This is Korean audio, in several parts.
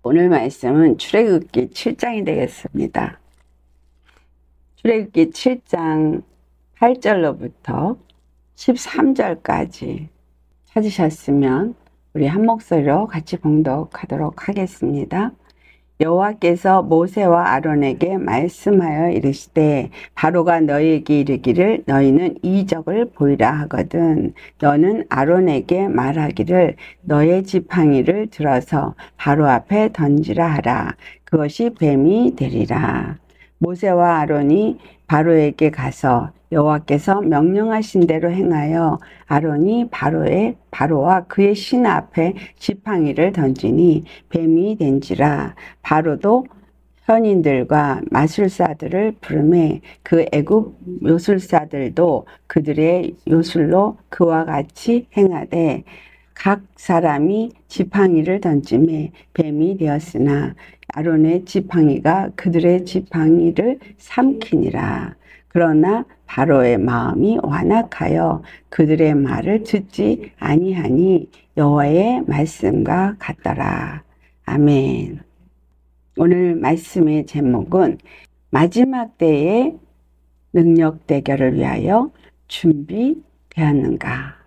오늘 말씀은 출애굽기 7장이 되겠습니다. 출애굽기 7장 8절로부터 13절까지 찾으셨으면 우리 한 목소리로 같이 봉독하도록 하겠습니다. 여호와께서 모세와 아론에게 말씀하여 이르시되 바로가 너희에게 이르기를 너희는 이적을 보이라 하거든 너는 아론에게 말하기를 너의 지팡이를 들어서 바로 앞에 던지라 하라. 그것이 뱀이 되리라. 모세와 아론이 바로에게 가서 여호와께서 명령하신 대로 행하여 아론이 바로와 그의 신 앞에 지팡이를 던지니 뱀이 된지라. 바로도 현인들과 마술사들을 부르매 그 애굽 요술사들도 그들의 요술로 그와 같이 행하되 각 사람이 지팡이를 던지매 뱀이 되었으나 아론의 지팡이가 그들의 지팡이를 삼키니라. 그러나 바로의 마음이 완악하여 그들의 말을 듣지 아니하니 여호와의 말씀과 같더라. 아멘. 오늘 말씀의 제목은 마지막 때의 능력 대결을 위하여 준비되었는가.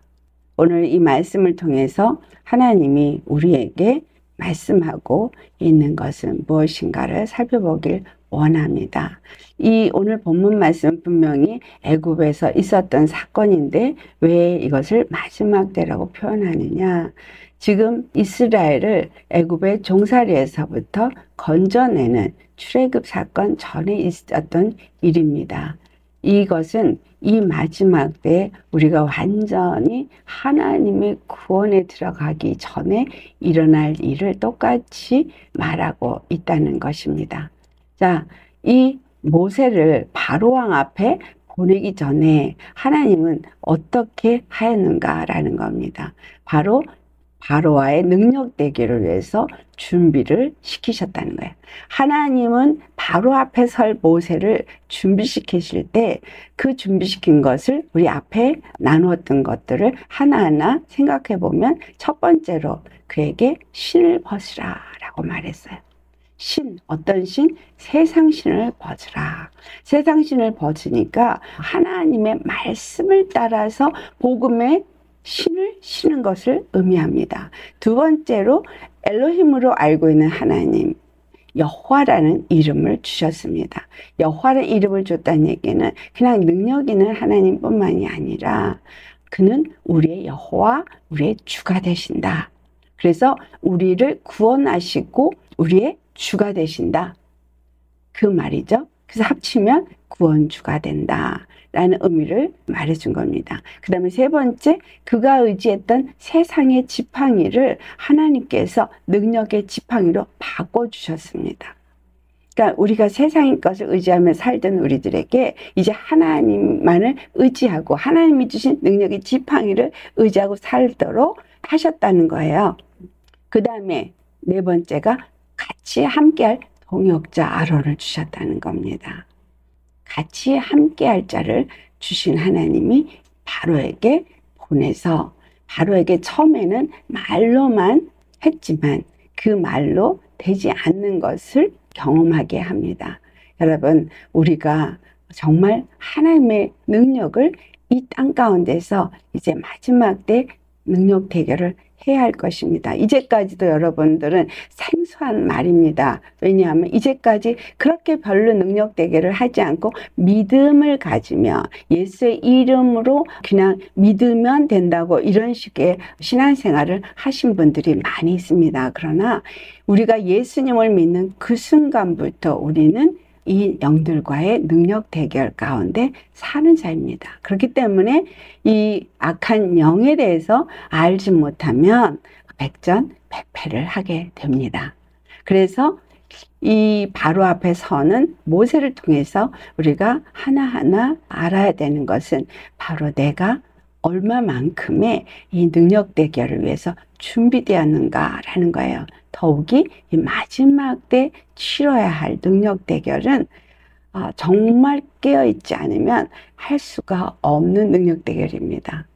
오늘 이 말씀을 통해서 하나님이 우리에게 말씀하고 있는 것은 무엇인가를 살펴보길 원합니다. 이 오늘 본문 말씀 분명히 애굽에서 있었던 사건인데 왜 이것을 마지막 때라고 표현하느냐? 지금 이스라엘을 애굽의 종살이에서부터 건져내는 출애굽 사건 전에 있었던 일입니다. 이것은 이 마지막 때 우리가 완전히 하나님의 구원에 들어가기 전에 일어날 일을 똑같이 말하고 있다는 것입니다. 자, 이 모세를 바로왕 앞에 보내기 전에 하나님은 어떻게 하였는가라는 겁니다. 바로 바로와의 능력 대결을 위해서 준비를 시키셨다는 거예요. 하나님은 바로 앞에 설 모세를 준비시키실 때 그 준비시킨 것을 우리 앞에 나누었던 것들을 하나하나 생각해 보면 첫 번째로 그에게 신을 벗으라 라고 말했어요. 신, 어떤 신? 세상 신을 벗으라. 세상 신을 벗으니까 하나님의 말씀을 따라서 복음의 신을 신은 것을 의미합니다. 두 번째로 엘로힘으로 알고 있는 하나님, 여호와라는 이름을 주셨습니다. 여호와라는 이름을 줬다는 얘기는 그냥 능력 있는 하나님뿐만이 아니라 그는 우리의 여호와, 우리의 주가 되신다. 그래서 우리를 구원하시고 우리의 주가 되신다. 그 말이죠. 그래서 합치면 구원주가 된다 라는 의미를 말해준 겁니다. 그 다음에 세 번째, 그가 의지했던 세상의 지팡이를 하나님께서 능력의 지팡이로 바꿔주셨습니다. 그러니까 우리가 세상의 것을 의지하며 살던 우리들에게 이제 하나님만을 의지하고 하나님이 주신 능력의 지팡이를 의지하고 살도록 하셨다는 거예요. 그 다음에 네 번째가 같이 함께할 동역자 아론을 주셨다는 겁니다. 같이 함께할 자를 주신 하나님이 바로에게 보내서 바로에게 처음에는 말로만 했지만 그 말로 되지 않는 것을 경험하게 합니다. 여러분, 우리가 정말 하나님의 능력을 이 땅 가운데서 이제 마지막 때 능력 대결을 해야 할 것입니다. 이제까지도 여러분들은 생소한 말입니다. 왜냐하면 이제까지 그렇게 별로 능력 대결을 하지 않고 믿음을 가지며 예수의 이름으로 그냥 믿으면 된다고 이런 식의 신앙생활을 하신 분들이 많이 있습니다. 그러나 우리가 예수님을 믿는 그 순간부터 우리는 이 영들과의 능력 대결 가운데 사는 자입니다. 그렇기 때문에 이 악한 영에 대해서 알지 못하면 백전백패를 하게 됩니다. 그래서 이 바로 앞에 서는 모세를 통해서 우리가 하나하나 알아야 되는 것은 바로 내가 얼마만큼의 이 능력 대결을 위해서 준비되었는가라는 거예요. 더욱이 이 마지막 때 치러야 할 능력 대결은 정말 깨어있지 않으면 할 수가 없는 능력 대결입니다.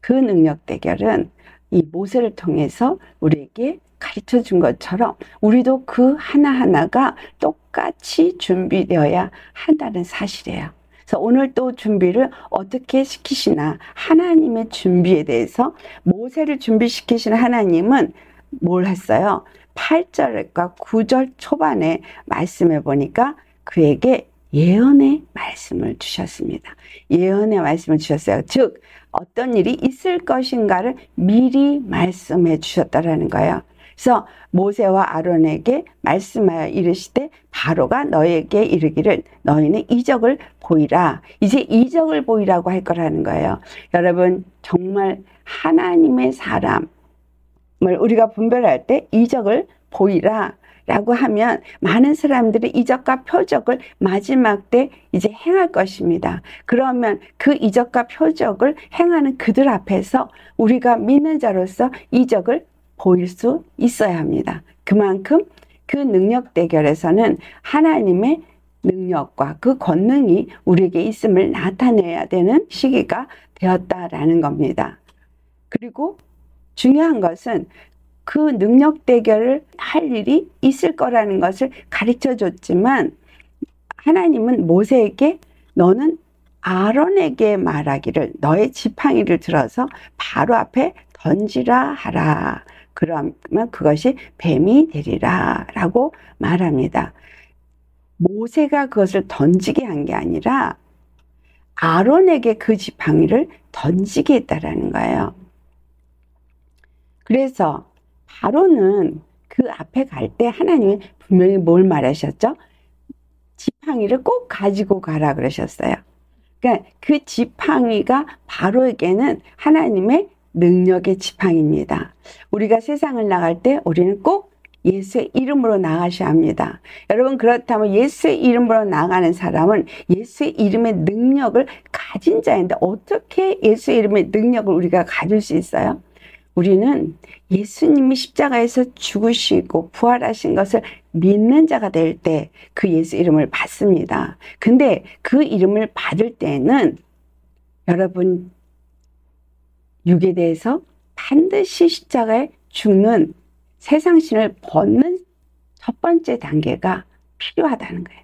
그 능력 대결은 이 모세를 통해서 우리에게 가르쳐 준 것처럼 우리도 그 하나하나가 똑같이 준비되어야 한다는 사실이에요. 그래서 오늘 또 준비를 어떻게 시키시나, 하나님의 준비에 대해서 모세를 준비시키신 하나님은 뭘 했어요? 8절과 9절 초반에 말씀해 보니까 그에게 예언의 말씀을 주셨습니다. 예언의 말씀을 주셨어요. 즉 어떤 일이 있을 것인가를 미리 말씀해 주셨다라는 거예요. 그래서 모세와 아론에게 말씀하여 이르시되 바로가 너에게 이르기를 너희는 이적을 보이라. 이제 이적을 보이라고 할 거라는 거예요. 여러분, 정말 하나님의 사람을 우리가 분별할 때 이적을 보이라 라고 하면 많은 사람들이 이적과 표적을 마지막 때 이제 행할 것입니다. 그러면 그 이적과 표적을 행하는 그들 앞에서 우리가 믿는 자로서 이적을 보일 수 있어야 합니다. 그만큼 그 능력 대결에서는 하나님의 능력과 그 권능이 우리에게 있음을 나타내야 되는 시기가 되었다라는 겁니다. 그리고 중요한 것은 그 능력 대결을 할 일이 있을 거라는 것을 가르쳐 줬지만 하나님은 모세에게 너는 아론에게 말하기를 너의 지팡이를 들어서 바로 앞에 던지라 하라. 그러면 그것이 뱀이 되리라 라고 말합니다. 모세가 그것을 던지게 한 게 아니라 아론에게 그 지팡이를 던지게 했다라는 거예요. 그래서 아론은 그 앞에 갈 때 하나님이 분명히 뭘 말하셨죠? 지팡이를 꼭 가지고 가라 그러셨어요. 그러니까 그 지팡이가 바로에게는 하나님의 능력의 지팡이입니다. 우리가 세상을 나갈 때 우리는 꼭 예수의 이름으로 나가셔야 합니다. 여러분, 그렇다면 예수의 이름으로 나가는 사람은 예수의 이름의 능력을 가진 자인데 어떻게 예수의 이름의 능력을 우리가 가질 수 있어요? 우리는 예수님이 십자가에서 죽으시고 부활하신 것을 믿는 자가 될 때 그 예수 이름을 받습니다. 근데 그 이름을 받을 때는 여러분, 육에 대해서 반드시 십자가에 죽는 세상신을 벗는 첫 번째 단계가 필요하다는 거예요.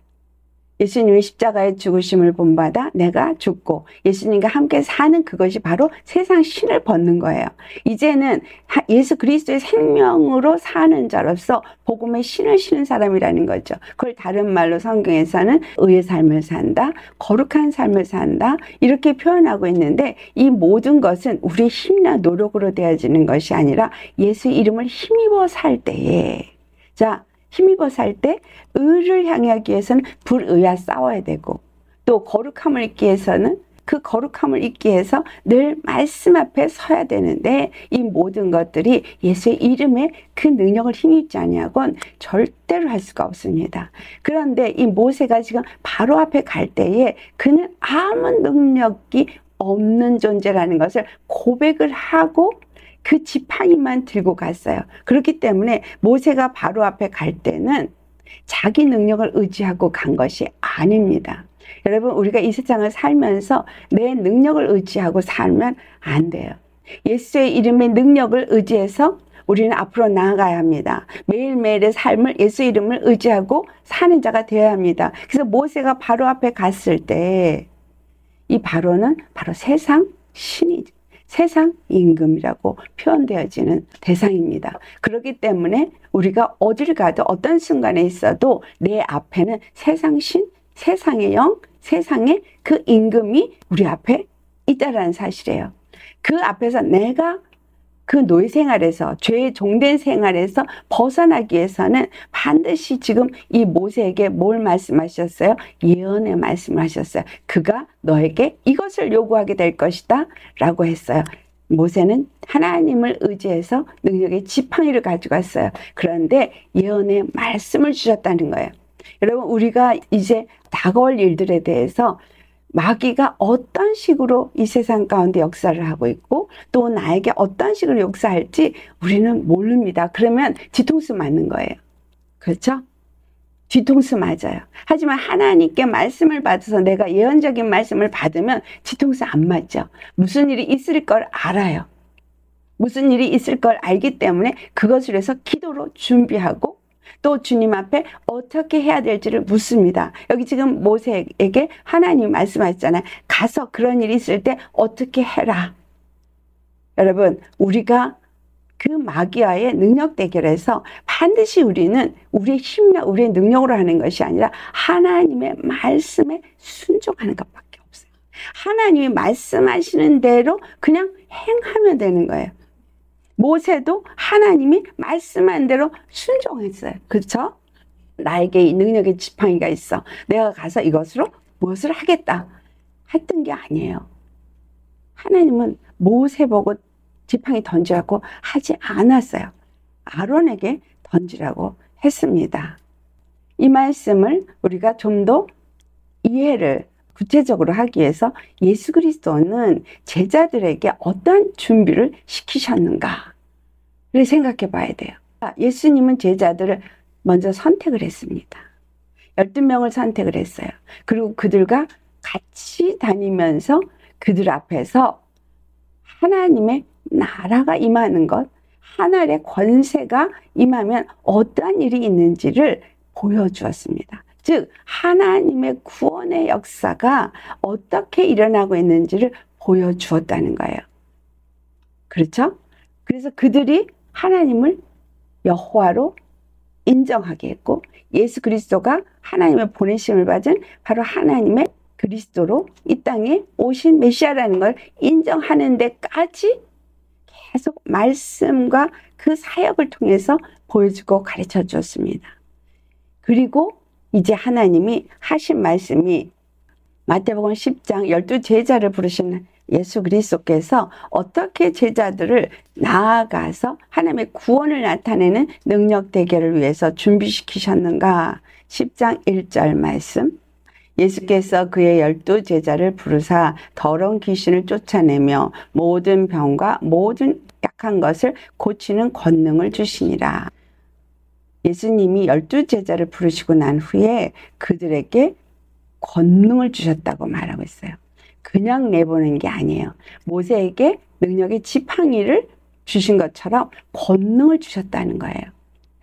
예수님의 십자가의 죽으심을 본받아 내가 죽고 예수님과 함께 사는 그것이 바로 세상 신을 벗는 거예요. 이제는 예수 그리스도의 생명으로 사는 자로서 복음의 신을 신은 사람이라는 거죠. 그걸 다른 말로 성경에서는 의의 삶을 산다, 거룩한 삶을 산다 이렇게 표현하고 있는데 이 모든 것은 우리의 힘이나 노력으로 되어지는 것이 아니라 예수의 이름을 힘입어 살 때에 힘입어 살 때 의를 향하기 위해서는 불의와 싸워야 되고 또 거룩함을 잊기 위해서는 그 거룩함을 잊기 위해서 늘 말씀 앞에 서야 되는데 이 모든 것들이 예수의 이름에 그 능력을 힘입지 아니하고는 절대로 할 수가 없습니다. 그런데 이 모세가 지금 바로 앞에 갈 때에 그는 아무 능력이 없는 존재라는 것을 고백을 하고 그 지팡이만 들고 갔어요. 그렇기 때문에 모세가 바로 앞에 갈 때는 자기 능력을 의지하고 간 것이 아닙니다. 여러분, 우리가 이 세상을 살면서 내 능력을 의지하고 살면 안 돼요. 예수의 이름의 능력을 의지해서 우리는 앞으로 나아가야 합니다. 매일매일의 삶을 예수의 이름을 의지하고 사는 자가 되어야 합니다. 그래서 모세가 바로 앞에 갔을 때 이 바로는 바로 세상 신이죠. 세상 임금이라고 표현되어지는 대상입니다. 그렇기 때문에 우리가 어딜 가도 어떤 순간에 있어도 내 앞에는 세상 신, 세상의 영, 세상의 그 임금이 우리 앞에 있다라는 사실이에요. 그 앞에서 내가 그 노예 생활에서 죄의 종된 생활에서 벗어나기 위해서는 반드시 지금 이 모세에게 뭘 말씀하셨어요? 예언의 말씀을 하셨어요. 그가 너에게 이것을 요구하게 될 것이다 라고 했어요. 모세는 하나님을 의지해서 능력의 지팡이를 가지고 왔어요. 그런데 예언의 말씀을 주셨다는 거예요. 여러분, 우리가 이제 다가올 일들에 대해서 마귀가 어떤 식으로 이 세상 가운데 역사를 하고 있고 또 나에게 어떤 식으로 역사할지 우리는 모릅니다. 그러면 뒤통수 맞는 거예요. 그렇죠? 뒤통수 맞아요. 하지만 하나님께 말씀을 받아서 내가 예언적인 말씀을 받으면 뒤통수 안 맞죠. 무슨 일이 있을 걸 알아요. 무슨 일이 있을 걸 알기 때문에 그것을 위해서 기도로 준비하고 또 주님 앞에 어떻게 해야 될지를 묻습니다. 여기 지금 모세에게 하나님이 말씀하셨잖아요. 가서 그런 일이 있을 때 어떻게 해라. 여러분, 우리가 그 마귀와의 능력 대결에서 반드시 우리는 우리의 힘이나 우리의 능력으로 하는 것이 아니라 하나님의 말씀에 순종하는 것밖에 없어요. 하나님이 말씀하시는 대로 그냥 행하면 되는 거예요. 모세도 하나님이 말씀한 대로 순종했어요. 그렇죠? 나에게 이 능력의 지팡이가 있어. 내가 가서 이것으로 무엇을 하겠다. 했던 게 아니에요. 하나님은 모세 보고 지팡이 던지라고 하지 않았어요. 아론에게 던지라고 했습니다. 이 말씀을 우리가 좀 더 이해를 구체적으로 하기 위해서 예수 그리스도는 제자들에게 어떤 준비를 시키셨는가를 생각해 봐야 돼요. 예수님은 제자들을 먼저 선택을 했습니다. 12명을 선택을 했어요. 그리고 그들과 같이 다니면서 그들 앞에서 하나님의 나라가 임하는 것, 하늘의 권세가 임하면 어떠한 일이 있는지를 보여주었습니다. 즉 하나님의 구원의 역사가 어떻게 일어나고 있는지를 보여주었다는 거예요. 그렇죠? 그래서 그들이 하나님을 여호와로 인정하게 했고 예수 그리스도가 하나님의 보내심을 받은 바로 하나님의 그리스도로 이 땅에 오신 메시아라는 걸 인정하는 데까지 계속 말씀과 그 사역을 통해서 보여주고 가르쳐 주었습니다. 그리고 이제 하나님이 하신 말씀이 마태복음 10장 12제자를 부르신 예수 그리스도께서 어떻게 제자들을 나아가서 하나님의 구원을 나타내는 능력 대결을 위해서 준비시키셨는가. 10장 1절 말씀. 예수께서 그의 12제자를 부르사 더러운 귀신을 쫓아내며 모든 병과 모든 약한 것을 고치는 권능을 주시니라. 예수님이 12제자를 부르시고 난 후에 그들에게 권능을 주셨다고 말하고 있어요. 그냥 내보낸 게 아니에요. 모세에게 능력의 지팡이를 주신 것처럼 권능을 주셨다는 거예요.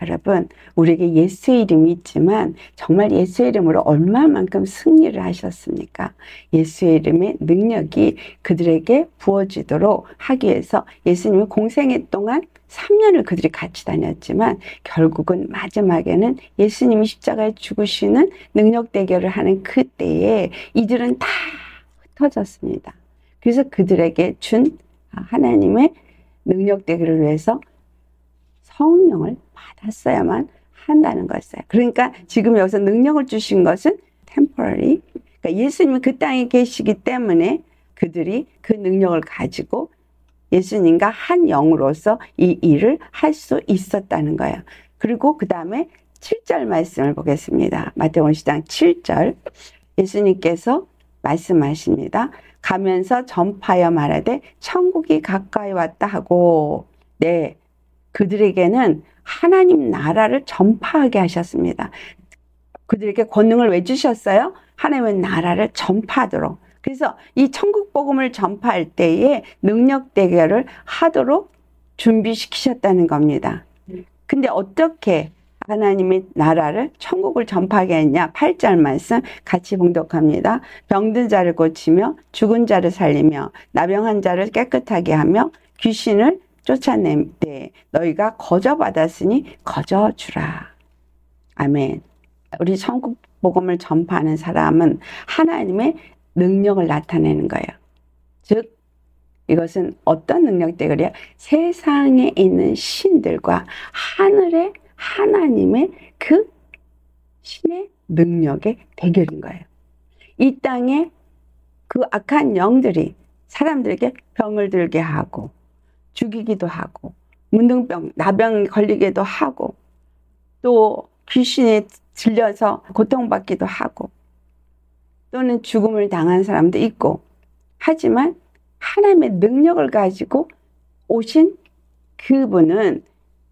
여러분, 우리에게 예수의 이름이 있지만 정말 예수의 이름으로 얼마만큼 승리를 하셨습니까? 예수의 이름의 능력이 그들에게 부어지도록 하기 위해서 예수님은 공생애 동안 3년을 그들이 같이 다녔지만 결국은 마지막에는 예수님이 십자가에 죽으시는 능력 대결을 하는 그때에 이들은 다 흩어졌습니다. 그래서 그들에게 준 하나님의 능력 대결을 위해서 성령을 받았어야만 한다는 것이에요. 그러니까 지금 여기서 능력을 주신 것은 temporary. 그러니까 예수님이 그 땅에 계시기 때문에 그들이 그 능력을 가지고 예수님과 한 영으로서 이 일을 할 수 있었다는 거예요. 그리고 그 다음에 7절 말씀을 보겠습니다. 마태복음 10장 7절. 예수님께서 말씀하십니다. 가면서 전파하여 말하되 천국이 가까이 왔다 하고, 네, 그들에게는 하나님 나라를 전파하게 하셨습니다. 그들에게 권능을 왜 주셨어요? 하나님의 나라를 전파하도록. 그래서 이 천국 복음을 전파할 때에 능력 대결을 하도록 준비시키셨다는 겁니다. 근데 어떻게 하나님의 나라를 천국을 전파하게 했냐? 8절 말씀 같이 봉독합니다. 병든 자를 고치며 죽은 자를 살리며 나병한 자를 깨끗하게 하며 귀신을 쫓아낼 때 너희가 거저받았으니 거저주라. 아멘. 우리 천국 복음을 전파하는 사람은 하나님의 능력을 나타내는 거예요. 즉 이것은 어떤 능력 대결이야? 세상에 있는 신들과 하늘의 하나님의 그 신의 능력의 대결인 거예요. 이 땅에 그 악한 영들이 사람들에게 병을 들게 하고 죽이기도 하고 문둥병, 나병 걸리기도 하고 또 귀신에 들려서 고통받기도 하고 또는 죽음을 당한 사람도 있고 하지만 하나님의 능력을 가지고 오신 그분은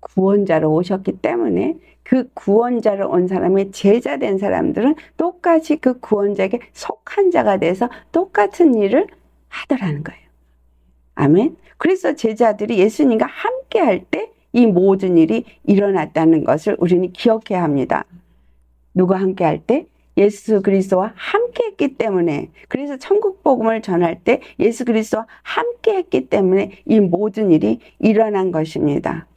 구원자로 오셨기 때문에 그 구원자로 온 사람의 제자된 사람들은 똑같이 그 구원자에게 속한 자가 돼서 똑같은 일을 하더라는 거예요. 아멘. 그래서 제자들이 예수님과 함께 할 때 이 모든 일이 일어났다는 것을 우리는 기억해야 합니다. 누가 함께 할 때? 예수 그리스도와 함께 했기 때문에, 그래서 천국 복음을 전할 때 예수 그리스도와 함께 했기 때문에 이 모든 일이 일어난 것입니다.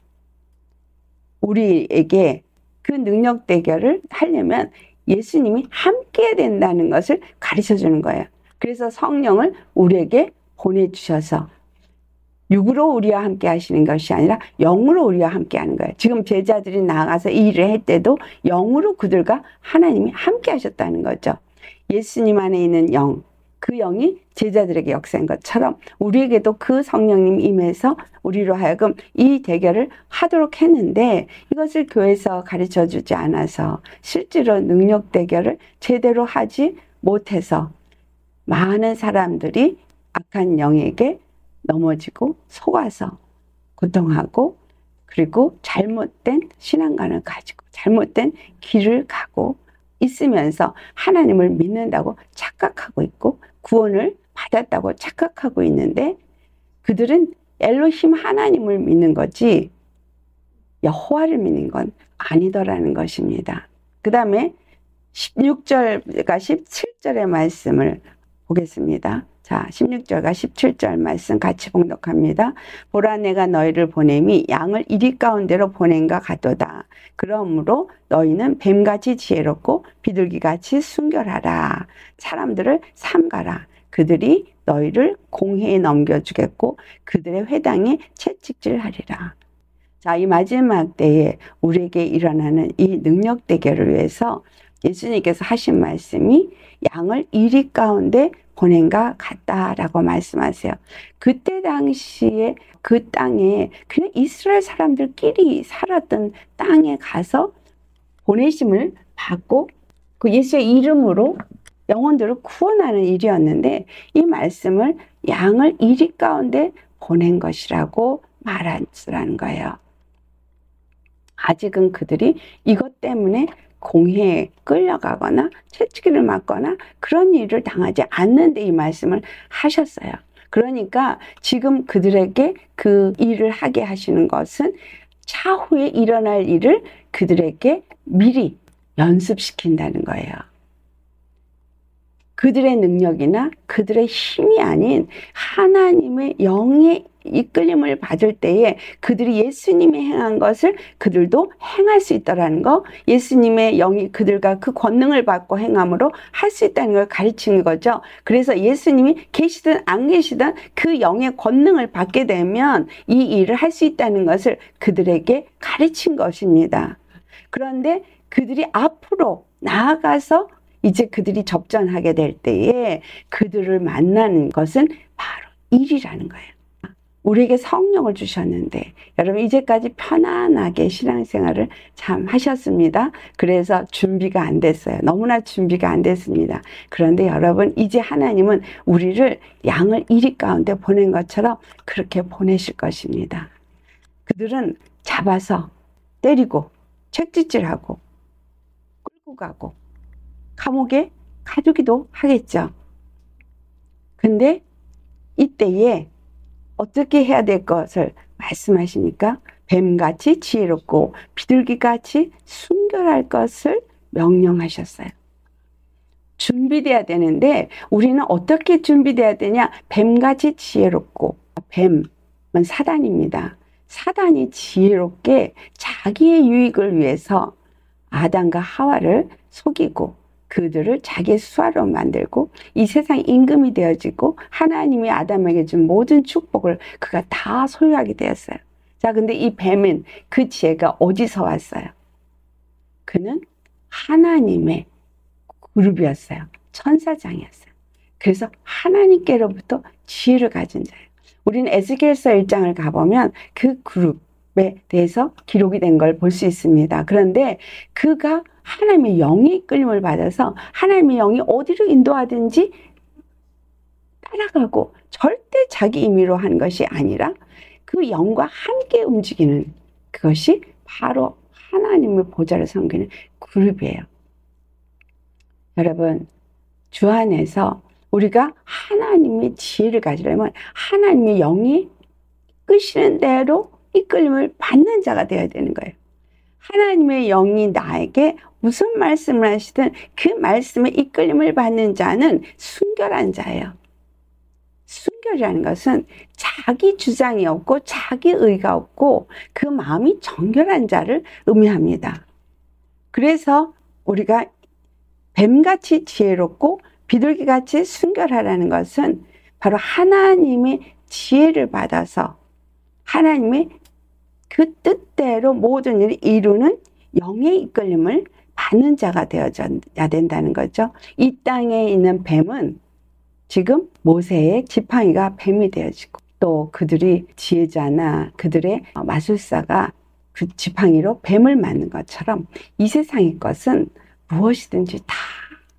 우리에게 그 능력 대결을 하려면 예수님이 함께 된다는 것을 가르쳐 주는 거예요. 그래서 성령을 우리에게 보내주셔서 육으로 우리와 함께 하시는 것이 아니라 영으로 우리와 함께 하는 거예요. 지금 제자들이 나아가서 이 일을 할 때도 영으로 그들과 하나님이 함께 하셨다는 거죠. 예수님 안에 있는 영, 그 영이 제자들에게 역사한 것처럼 우리에게도 그 성령님이 임해서 우리로 하여금 이 대결을 하도록 했는데, 이것을 교회에서 가르쳐 주지 않아서 실제로 능력 대결을 제대로 하지 못해서 많은 사람들이 악한 영에게 넘어지고 속아서 고통하고, 그리고 잘못된 신앙관을 가지고 잘못된 길을 가고 있으면서 하나님을 믿는다고 착각하고 있고 구원을 받았다고 착각하고 있는데, 그들은 엘로힘 하나님을 믿는 거지 여호와를 믿는 건 아니더라는 것입니다. 그 다음에 16절과 17절의 말씀을 보겠습니다. 자, 16절과 17절 말씀 같이 봉독합니다. 보라, 내가 너희를 보냄이 양을 이리 가운데로 보낸가 같도다. 그러므로 너희는 뱀같이 지혜롭고 비둘기같이 순결하라. 사람들을 삼가라. 그들이 너희를 공회에 넘겨주겠고 그들의 회당에 채찍질하리라. 자, 이 마지막 때에 우리에게 일어나는 이 능력 대결을 위해서 예수님께서 하신 말씀이 양을 이리 가운데 보낸가 같다라고 말씀하세요. 그때 당시에 그 땅에 그냥 이스라엘 사람들끼리 살았던 땅에 가서 보내심을 받고 그 예수의 이름으로 영혼들을 구원하는 일이었는데, 이 말씀을 양을 이리 가운데 보낸 것이라고 말하라는 거예요. 아직은 그들이 이것 때문에 공회에 끌려가거나 채찍을 맞거나 그런 일을 당하지 않는데 이 말씀을 하셨어요. 그러니까 지금 그들에게 그 일을 하게 하시는 것은 차후에 일어날 일을 그들에게 미리 연습시킨다는 거예요. 그들의 능력이나 그들의 힘이 아닌 하나님의 영의 이끌림을 받을 때에 그들이 예수님이 행한 것을 그들도 행할 수 있다는 거, 예수님의 영이 그들과 그 권능을 받고 행함으로 할 수 있다는 걸 가르치는 거죠. 그래서 예수님이 계시든 안 계시든 그 영의 권능을 받게 되면 이 일을 할 수 있다는 것을 그들에게 가르친 것입니다. 그런데 그들이 앞으로 나아가서 이제 그들이 접전하게 될 때에 그들을 만나는 것은 바로 일이라는 거예요. 우리에게 성령을 주셨는데 여러분 이제까지 편안하게 신앙생활을 참 하셨습니다. 그래서 준비가 안 됐어요. 너무나 준비가 안 됐습니다. 그런데 여러분 이제 하나님은 우리를 양을 이리 가운데 보낸 것처럼 그렇게 보내실 것입니다. 그들은 잡아서 때리고 채찍질하고 끌고 가고 감옥에 가두기도 하겠죠. 근데 이때에 어떻게 해야 될 것을 말씀하시니까 뱀같이 지혜롭고 비둘기같이 순결할 것을 명령하셨어요. 준비돼야 되는데 우리는 어떻게 준비돼야 되냐? 뱀같이 지혜롭고, 뱀은 사단입니다. 사단이 지혜롭게 자기의 유익을 위해서 아담과 하와를 속이고 그들을 자기의 수하로 만들고 이 세상 임금이 되어지고 하나님이 아담에게 준 모든 축복을 그가 다 소유하게 되었어요. 자, 근데 이 뱀은 그 지혜가 어디서 왔어요? 그는 하나님의 그룹이었어요. 천사장이었어요. 그래서 하나님께로부터 지혜를 가진 자예요. 우리는 에스겔서 1장을 가보면 그 그룹에 대해서 기록이 된 걸 볼 수 있습니다. 그런데 그가 하나님의 영의 이끌림을 받아서 하나님의 영이 어디로 인도하든지 따라가고 절대 자기 임의로 한 것이 아니라 그 영과 함께 움직이는 그것이 바로 하나님의 보좌를 섬기는 그룹이에요. 여러분, 주 안에서 우리가 하나님의 지혜를 가지려면 하나님의 영이 이끄시는 대로 이끌림을 받는 자가 되어야 되는 거예요. 하나님의 영이 나에게 무슨 말씀을 하시든 그 말씀에 이끌림을 받는 자는 순결한 자예요. 순결이라는 것은 자기 주장이 없고 자기 의가 없고 그 마음이 정결한 자를 의미합니다. 그래서 우리가 뱀같이 지혜롭고 비둘기같이 순결하라는 것은 바로 하나님의 지혜를 받아서 하나님의 그 뜻대로 모든 일을 이루는 영의 이끌림을 받는 자가 되어야 된다는 거죠. 이 땅에 있는 뱀은 지금 모세의 지팡이가 뱀이 되어지고 또 그들이 지혜자나 그들의 마술사가 그 지팡이로 뱀을 맞는 것처럼 이 세상의 것은 무엇이든지 다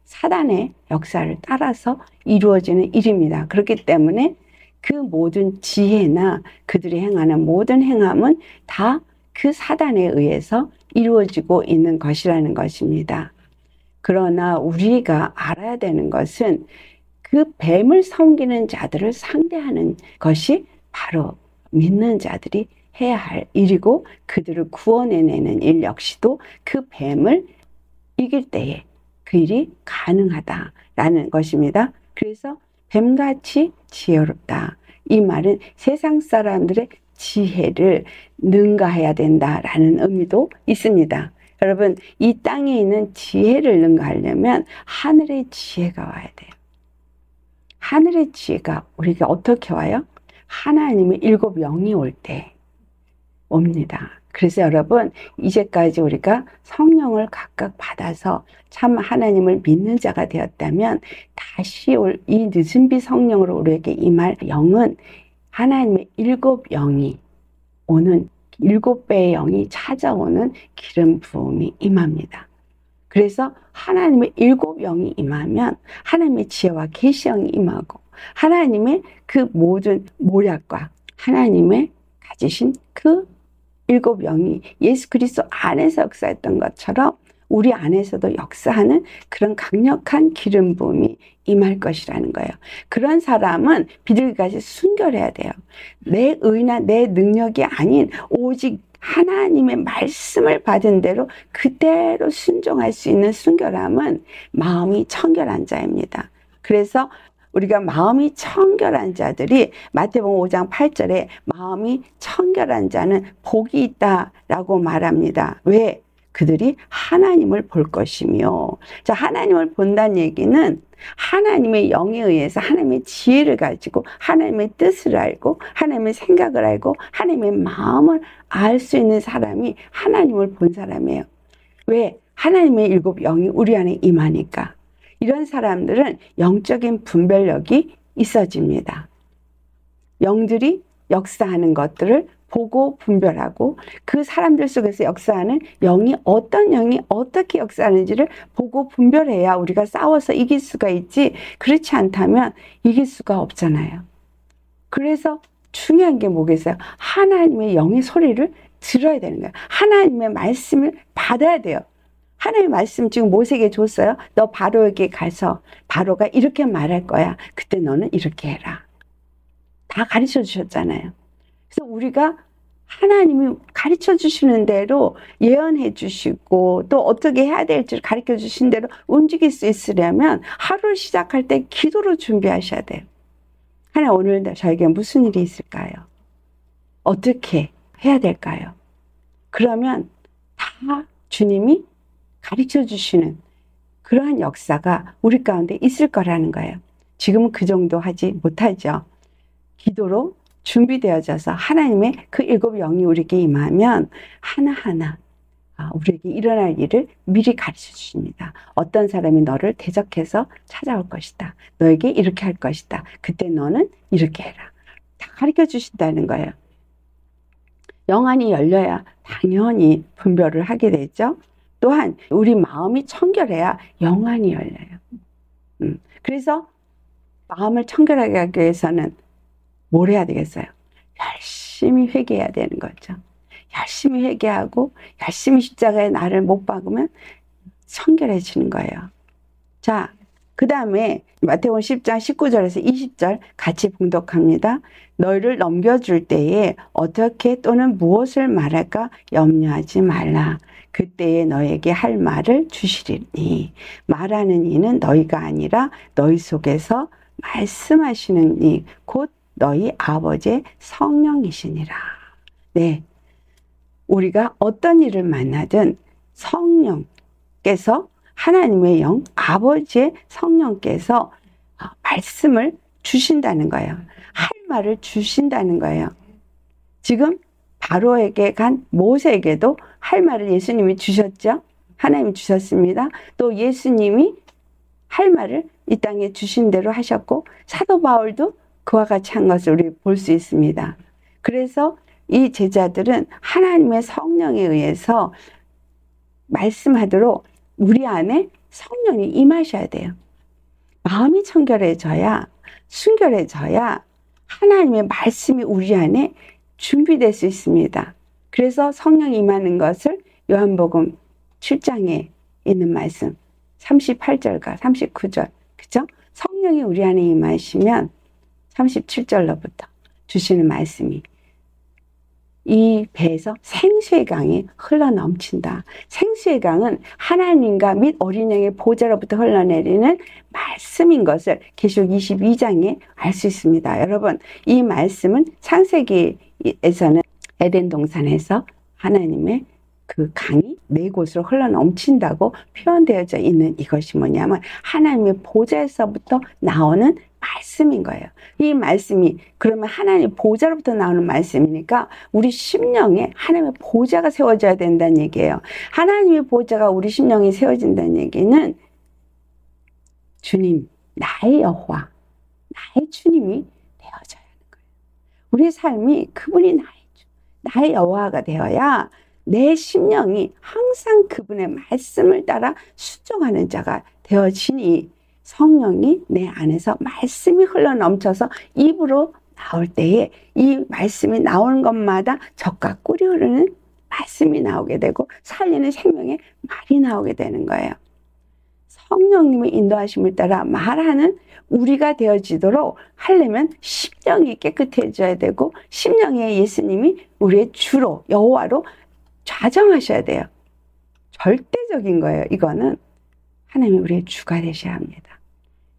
사단의 역사를 따라서 이루어지는 일입니다. 그렇기 때문에 그 모든 지혜나 그들이 행하는 모든 행함은 다 그 사단에 의해서 이루어지고 있는 것이라는 것입니다. 그러나 우리가 알아야 되는 것은 그 뱀을 섬기는 자들을 상대하는 것이 바로 믿는 자들이 해야 할 일이고 그들을 구원해내는 일 역시도 그 뱀을 이길 때에 그 일이 가능하다라는 것입니다. 그래서 뱀같이 지혜롭다. 이 말은 세상 사람들의 지혜를 능가해야 된다라는 의미도 있습니다. 여러분, 이 땅에 있는 지혜를 능가하려면 하늘의 지혜가 와야 돼요. 하늘의 지혜가 우리가 어떻게 와요? 하나님의 일곱 영이 올 때 옵니다. 그래서 여러분, 이제까지 우리가 성령을 각각 받아서 참 하나님을 믿는 자가 되었다면 다시 올 이 늦은 비 성령으로 우리에게 임할 영은 하나님의 일곱 영이 오는 일곱 배의 영이 찾아오는 기름 부음이 임합니다. 그래서 하나님의 일곱 영이 임하면 하나님의 지혜와 계시영이 임하고 하나님의 그 모든 모략과 하나님의 가지신 그 일곱 영이 예수 그리스도 안에서 역사했던 것처럼 우리 안에서도 역사하는 그런 강력한 기름 부음이 임할 것이라는 거예요. 그런 사람은 비둘기같이 순결해야 돼요. 내 의나 내 능력이 아닌 오직 하나님의 말씀을 받은 대로 그대로 순종할 수 있는 순결함은 마음이 청결한 자입니다. 그래서 우리가 마음이 청결한 자들이 마태복음 5장 8절에 마음이 청결한 자는 복이 있다라고 말합니다. 왜? 그들이 하나님을 볼 것이며. 자, 하나님을 본다는 얘기는 하나님의 영에 의해서 하나님의 지혜를 가지고 하나님의 뜻을 알고 하나님의 생각을 알고 하나님의 마음을 알 수 있는 사람이 하나님을 본 사람이에요. 왜? 하나님의 일곱 영이 우리 안에 임하니까. 이런 사람들은 영적인 분별력이 있어집니다. 영들이 역사하는 것들을 보고 분별하고 그 사람들 속에서 역사하는 영이 어떤 영이 어떻게 역사하는지를 보고 분별해야 우리가 싸워서 이길 수가 있지, 그렇지 않다면 이길 수가 없잖아요. 그래서 중요한 게 뭐겠어요? 하나님의 영의 소리를 들어야 되는 거예요. 하나님의 말씀을 받아야 돼요. 하나님의 말씀 지금 모세에게 줬어요. 너 바로에게 가서 바로가 이렇게 말할 거야. 그때 너는 이렇게 해라. 다 가르쳐 주셨잖아요. 그래서 우리가 하나님이 가르쳐 주시는 대로 예언해 주시고 또 어떻게 해야 될지를 가르쳐 주신 대로 움직일 수 있으려면 하루를 시작할 때 기도로 준비하셔야 돼요. 하나님, 오늘 저에게 무슨 일이 있을까요? 어떻게 해야 될까요? 그러면 다 주님이 가르쳐 주시는 그러한 역사가 우리 가운데 있을 거라는 거예요. 지금은 그 정도 하지 못하죠. 기도로 준비되어져서 하나님의 그 일곱 영이 우리에게 임하면 하나하나 우리에게 일어날 일을 미리 가르쳐 주십니다. 어떤 사람이 너를 대적해서 찾아올 것이다. 너에게 이렇게 할 것이다. 그때 너는 이렇게 해라. 다 가르쳐 주신다는 거예요. 영안이 열려야 당연히 분별을 하게 되죠. 또한 우리 마음이 청결해야 영안이 열려요. 그래서 마음을 청결하게 하기 위해서는 뭘 해야 되겠어요? 열심히 회개해야 되는 거죠. 열심히 회개하고 열심히 십자가에 나를 못 박으면 청결해지는 거예요. 자, 그 다음에 마태복음 10장 19절에서 20절 같이 봉독합니다. 너희를 넘겨줄 때에 어떻게 또는 무엇을 말할까 염려하지 말라. 그때에 너에게 할 말을 주시리니 말하는 이는 너희가 아니라 너희 속에서 말씀하시는 이 곧 너희 아버지의 성령이시니라. 네, 우리가 어떤 일을 만나든 성령께서 하나님의 영, 아버지의 성령께서 말씀을 주신다는 거예요. 할 말을 주신다는 거예요. 지금 바로에게 간 모세에게도 할 말을 예수님이 주셨죠. 하나님이 주셨습니다. 또 예수님이 할 말을 이 땅에 주신 대로 하셨고 사도 바울도 그와 같이 한 것을 우리 볼 수 있습니다. 그래서 이 제자들은 하나님의 성령에 의해서 말씀하도록 우리 안에 성령이 임하셔야 돼요. 마음이 청결해져야, 순결해져야 하나님의 말씀이 우리 안에 준비될 수 있습니다. 그래서 성령이 임하는 것을 요한복음 7장에 있는 말씀 38절과 39절, 그죠? 성령이 우리 안에 임하시면 37절로부터 주시는 말씀이 이 배에서 생수의 강이 흘러넘친다. 생수의 강은 하나님과 및 어린 양의 보좌로부터 흘러내리는 말씀인 것을 계시록 22장에 알 수 있습니다. 여러분, 이 말씀은 창세기에서는 에덴 동산에서 하나님의 그 강이 네 곳으로 흘러넘친다고 표현되어져 있는 이것이 뭐냐면 하나님의 보좌에서부터 나오는 말씀인 거예요. 이 말씀이 그러면 하나님 보좌로부터 나오는 말씀이니까 우리 심령에 하나님의 보좌가 세워져야 된다는 얘기예요. 하나님의 보좌가 우리 심령에 세워진다는 얘기는 주님, 나의 여호와, 나의 주님이 되어져야 하는 거예요. 우리 삶이 그분이 나의 여호와가 되어야 내 심령이 항상 그분의 말씀을 따라 순종하는 자가 되어지니 성령이 내 안에서 말씀이 흘러넘쳐서 입으로 나올 때에 이 말씀이 나오는 것마다 젖과 꿀이 흐르는 말씀이 나오게 되고 살리는 생명의 말이 나오게 되는 거예요. 성령님의 인도하심을 따라 말하는 우리가 되어지도록 하려면 심령이 깨끗해져야 되고 심령에 예수님이 우리의 주로 여호와로 좌정하셔야 돼요. 절대적인 거예요. 이거는 하나님이 우리의 주가 되셔야 합니다.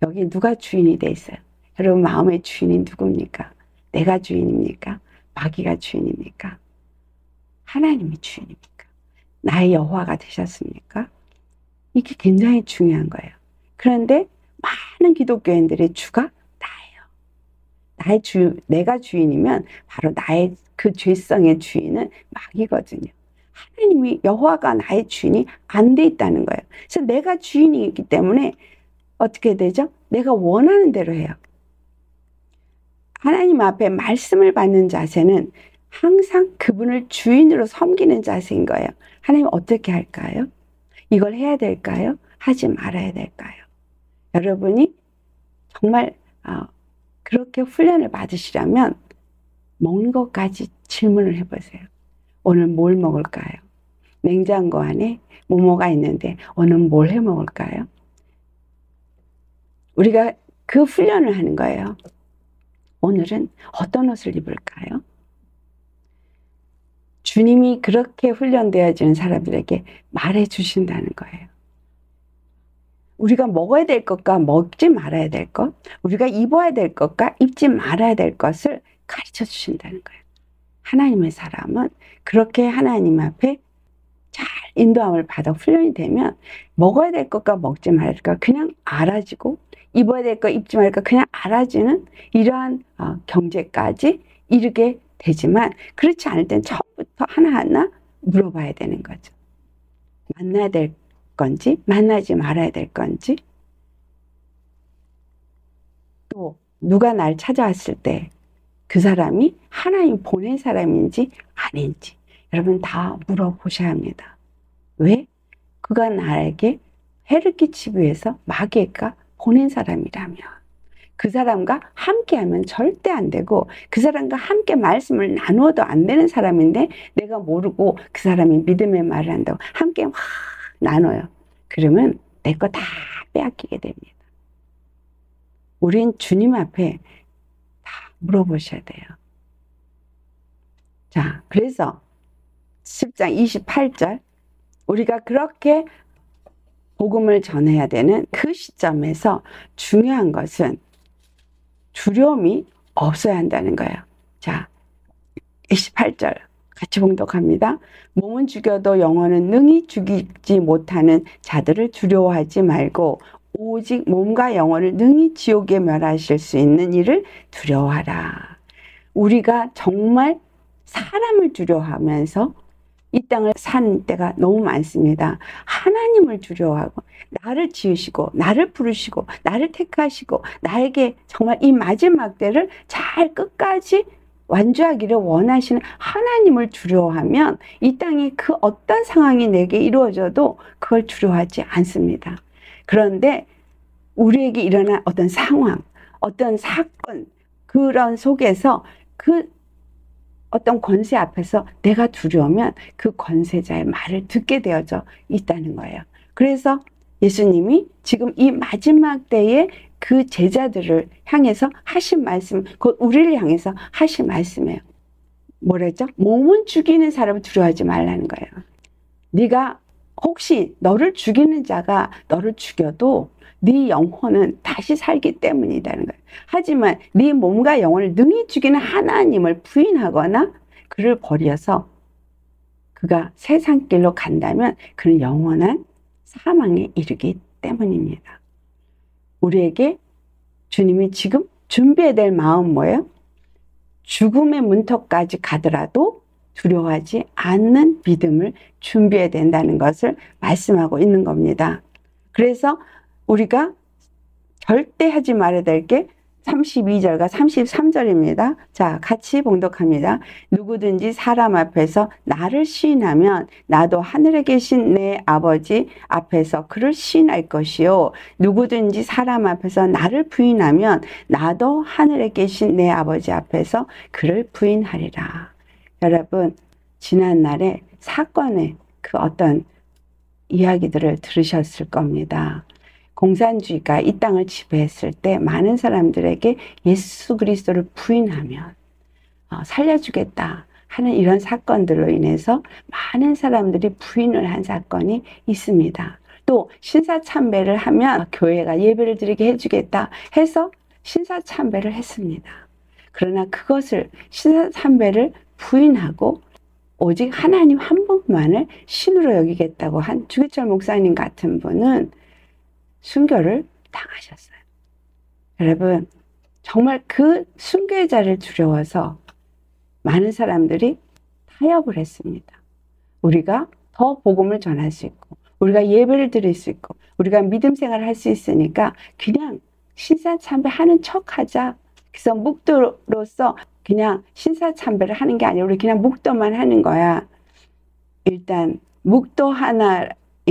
여기 누가 주인이 돼 있어요? 여러분 마음의 주인이 누굽니까? 내가 주인입니까? 마귀가 주인입니까? 하나님이 주인입니까? 나의 여호와가 되셨습니까? 이게 굉장히 중요한 거예요. 그런데 많은 기독교인들의 주가 나예요. 내가 주인이면 바로 나의 그 죄성의 주인은 마귀거든요. 하나님이 여호와가 나의 주인이 안 돼 있다는 거예요. 그래서 내가 주인이기 때문에 어떻게 되죠? 내가 원하는 대로 해요. 하나님 앞에 말씀을 받는 자세는 항상 그분을 주인으로 섬기는 자세인 거예요. 하나님 어떻게 할까요? 이걸 해야 될까요? 하지 말아야 될까요? 여러분이 정말 그렇게 훈련을 받으시려면 먹는 것까지 질문을 해보세요. 오늘 뭘 먹을까요? 냉장고 안에 뭐가 있는데 오늘 뭘 해 먹을까요? 우리가 그 훈련을 하는 거예요. 오늘은 어떤 옷을 입을까요? 주님이 그렇게 훈련되어지는 사람들에게 말해 주신다는 거예요. 우리가 먹어야 될 것과 먹지 말아야 될 것, 우리가 입어야 될 것과 입지 말아야 될 것을 가르쳐 주신다는 거예요. 하나님의 사람은 그렇게 하나님 앞에 잘 인도함을 받아 훈련이 되면 먹어야 될 것과 먹지 말아야 될 것 그냥 알아지고 입어야 될 것 입지 말아야 될 것 그냥 알아지는 이러한 경제까지 이르게 되지만 그렇지 않을 땐 처음부터 하나하나 물어봐야 되는 거죠. 만나야 될 건지 만나지 말아야 될 건지 또 누가 날 찾아왔을 때 그 사람이 하나님 보낸 사람인지 아닌지 여러분 다 물어보셔야 합니다. 왜? 그가 나에게 해를 끼치기 위해서 마귀가 보낸 사람이라면 그 사람과 함께하면 절대 안 되고 그 사람과 함께 말씀을 나누어도 안 되는 사람인데 내가 모르고 그 사람이 믿음의 말을 한다고 함께 확 나눠요. 그러면 내 거 다 빼앗기게 됩니다. 우린 주님 앞에 다 물어보셔야 돼요. 자, 그래서 10장 28절 우리가 그렇게 복음을 전해야 되는 그 시점에서 중요한 것은 두려움이 없어야 한다는 거예요. 자, 28절 같이 봉독합니다. 몸은 죽여도 영혼은 능히 죽이지 못하는 자들을 두려워하지 말고 오직 몸과 영혼을 능히 지옥에 멸하실 수 있는 이를 두려워하라. 우리가 정말 사람을 두려워하면서 이 땅을 사는 때가 너무 많습니다. 하나님을 두려워하고 나를 지으시고 나를 부르시고 나를 택하시고 나에게 정말 이 마지막 때를 잘 끝까지 완주하기를 원하시는 하나님을 두려워하면 이 땅에 그 어떤 상황이 내게 이루어져도 그걸 두려워하지 않습니다. 그런데 우리에게 일어난 어떤 상황, 어떤 사건, 그런 속에서 그 어떤 권세 앞에서 내가 두려우면 그 권세자의 말을 듣게 되어져 있다는 거예요. 그래서 예수님이 지금 이 마지막 때에 그 제자들을 향해서 하신 말씀, 곧 우리를 향해서 하신 말씀이에요. 뭐랬죠? 몸은 죽이는 사람을 두려워하지 말라는 거예요. 네가 혹시 너를 죽이는 자가 너를 죽여도 네 영혼은 다시 살기 때문이라는 거예요. 하지만 네 몸과 영혼을 능히 죽이는 하나님을 부인하거나 그를 버려서 그가 세상 길로 간다면 그는 영원한 사망에 이르기 때문입니다. 우리에게 주님이 지금 준비해야 될 마음 뭐예요? 죽음의 문턱까지 가더라도 두려워하지 않는 믿음을 준비해야 된다는 것을 말씀하고 있는 겁니다. 그래서 우리가 절대 하지 말아야 될 게 32절과 33절입니다. 자, 같이 봉독합니다. 누구든지 사람 앞에서 나를 시인하면 나도 하늘에 계신 내 아버지 앞에서 그를 시인할 것이요. 누구든지 사람 앞에서 나를 부인하면 나도 하늘에 계신 내 아버지 앞에서 그를 부인하리라. 여러분, 지난날에 사건의 그 어떤 이야기들을 들으셨을 겁니다. 공산주의가 이 땅을 지배했을 때 많은 사람들에게 예수 그리스도를 부인하면 살려주겠다 하는 이런 사건들로 인해서 많은 사람들이 부인을 한 사건이 있습니다. 또 신사참배를 하면 교회가 예배를 드리게 해주겠다 해서 신사참배를 했습니다. 그러나 그것을 신사참배를 부인하고 오직 하나님 한 분만을 신으로 여기겠다고 한 주기철 목사님 같은 분은 순교를 당하셨어요. 여러분, 정말 그 순교의 자를 두려워서 많은 사람들이 타협을 했습니다. 우리가 더 복음을 전할 수 있고 우리가 예배를 드릴 수 있고 우리가 믿음 생활을 할 수 있으니까 그냥 신사참배하는 척하자. 그래서 묵도로서 그냥 신사참배를 하는 게 아니라 우리 그냥 묵도만 하는 거야. 일단 묵도 하나인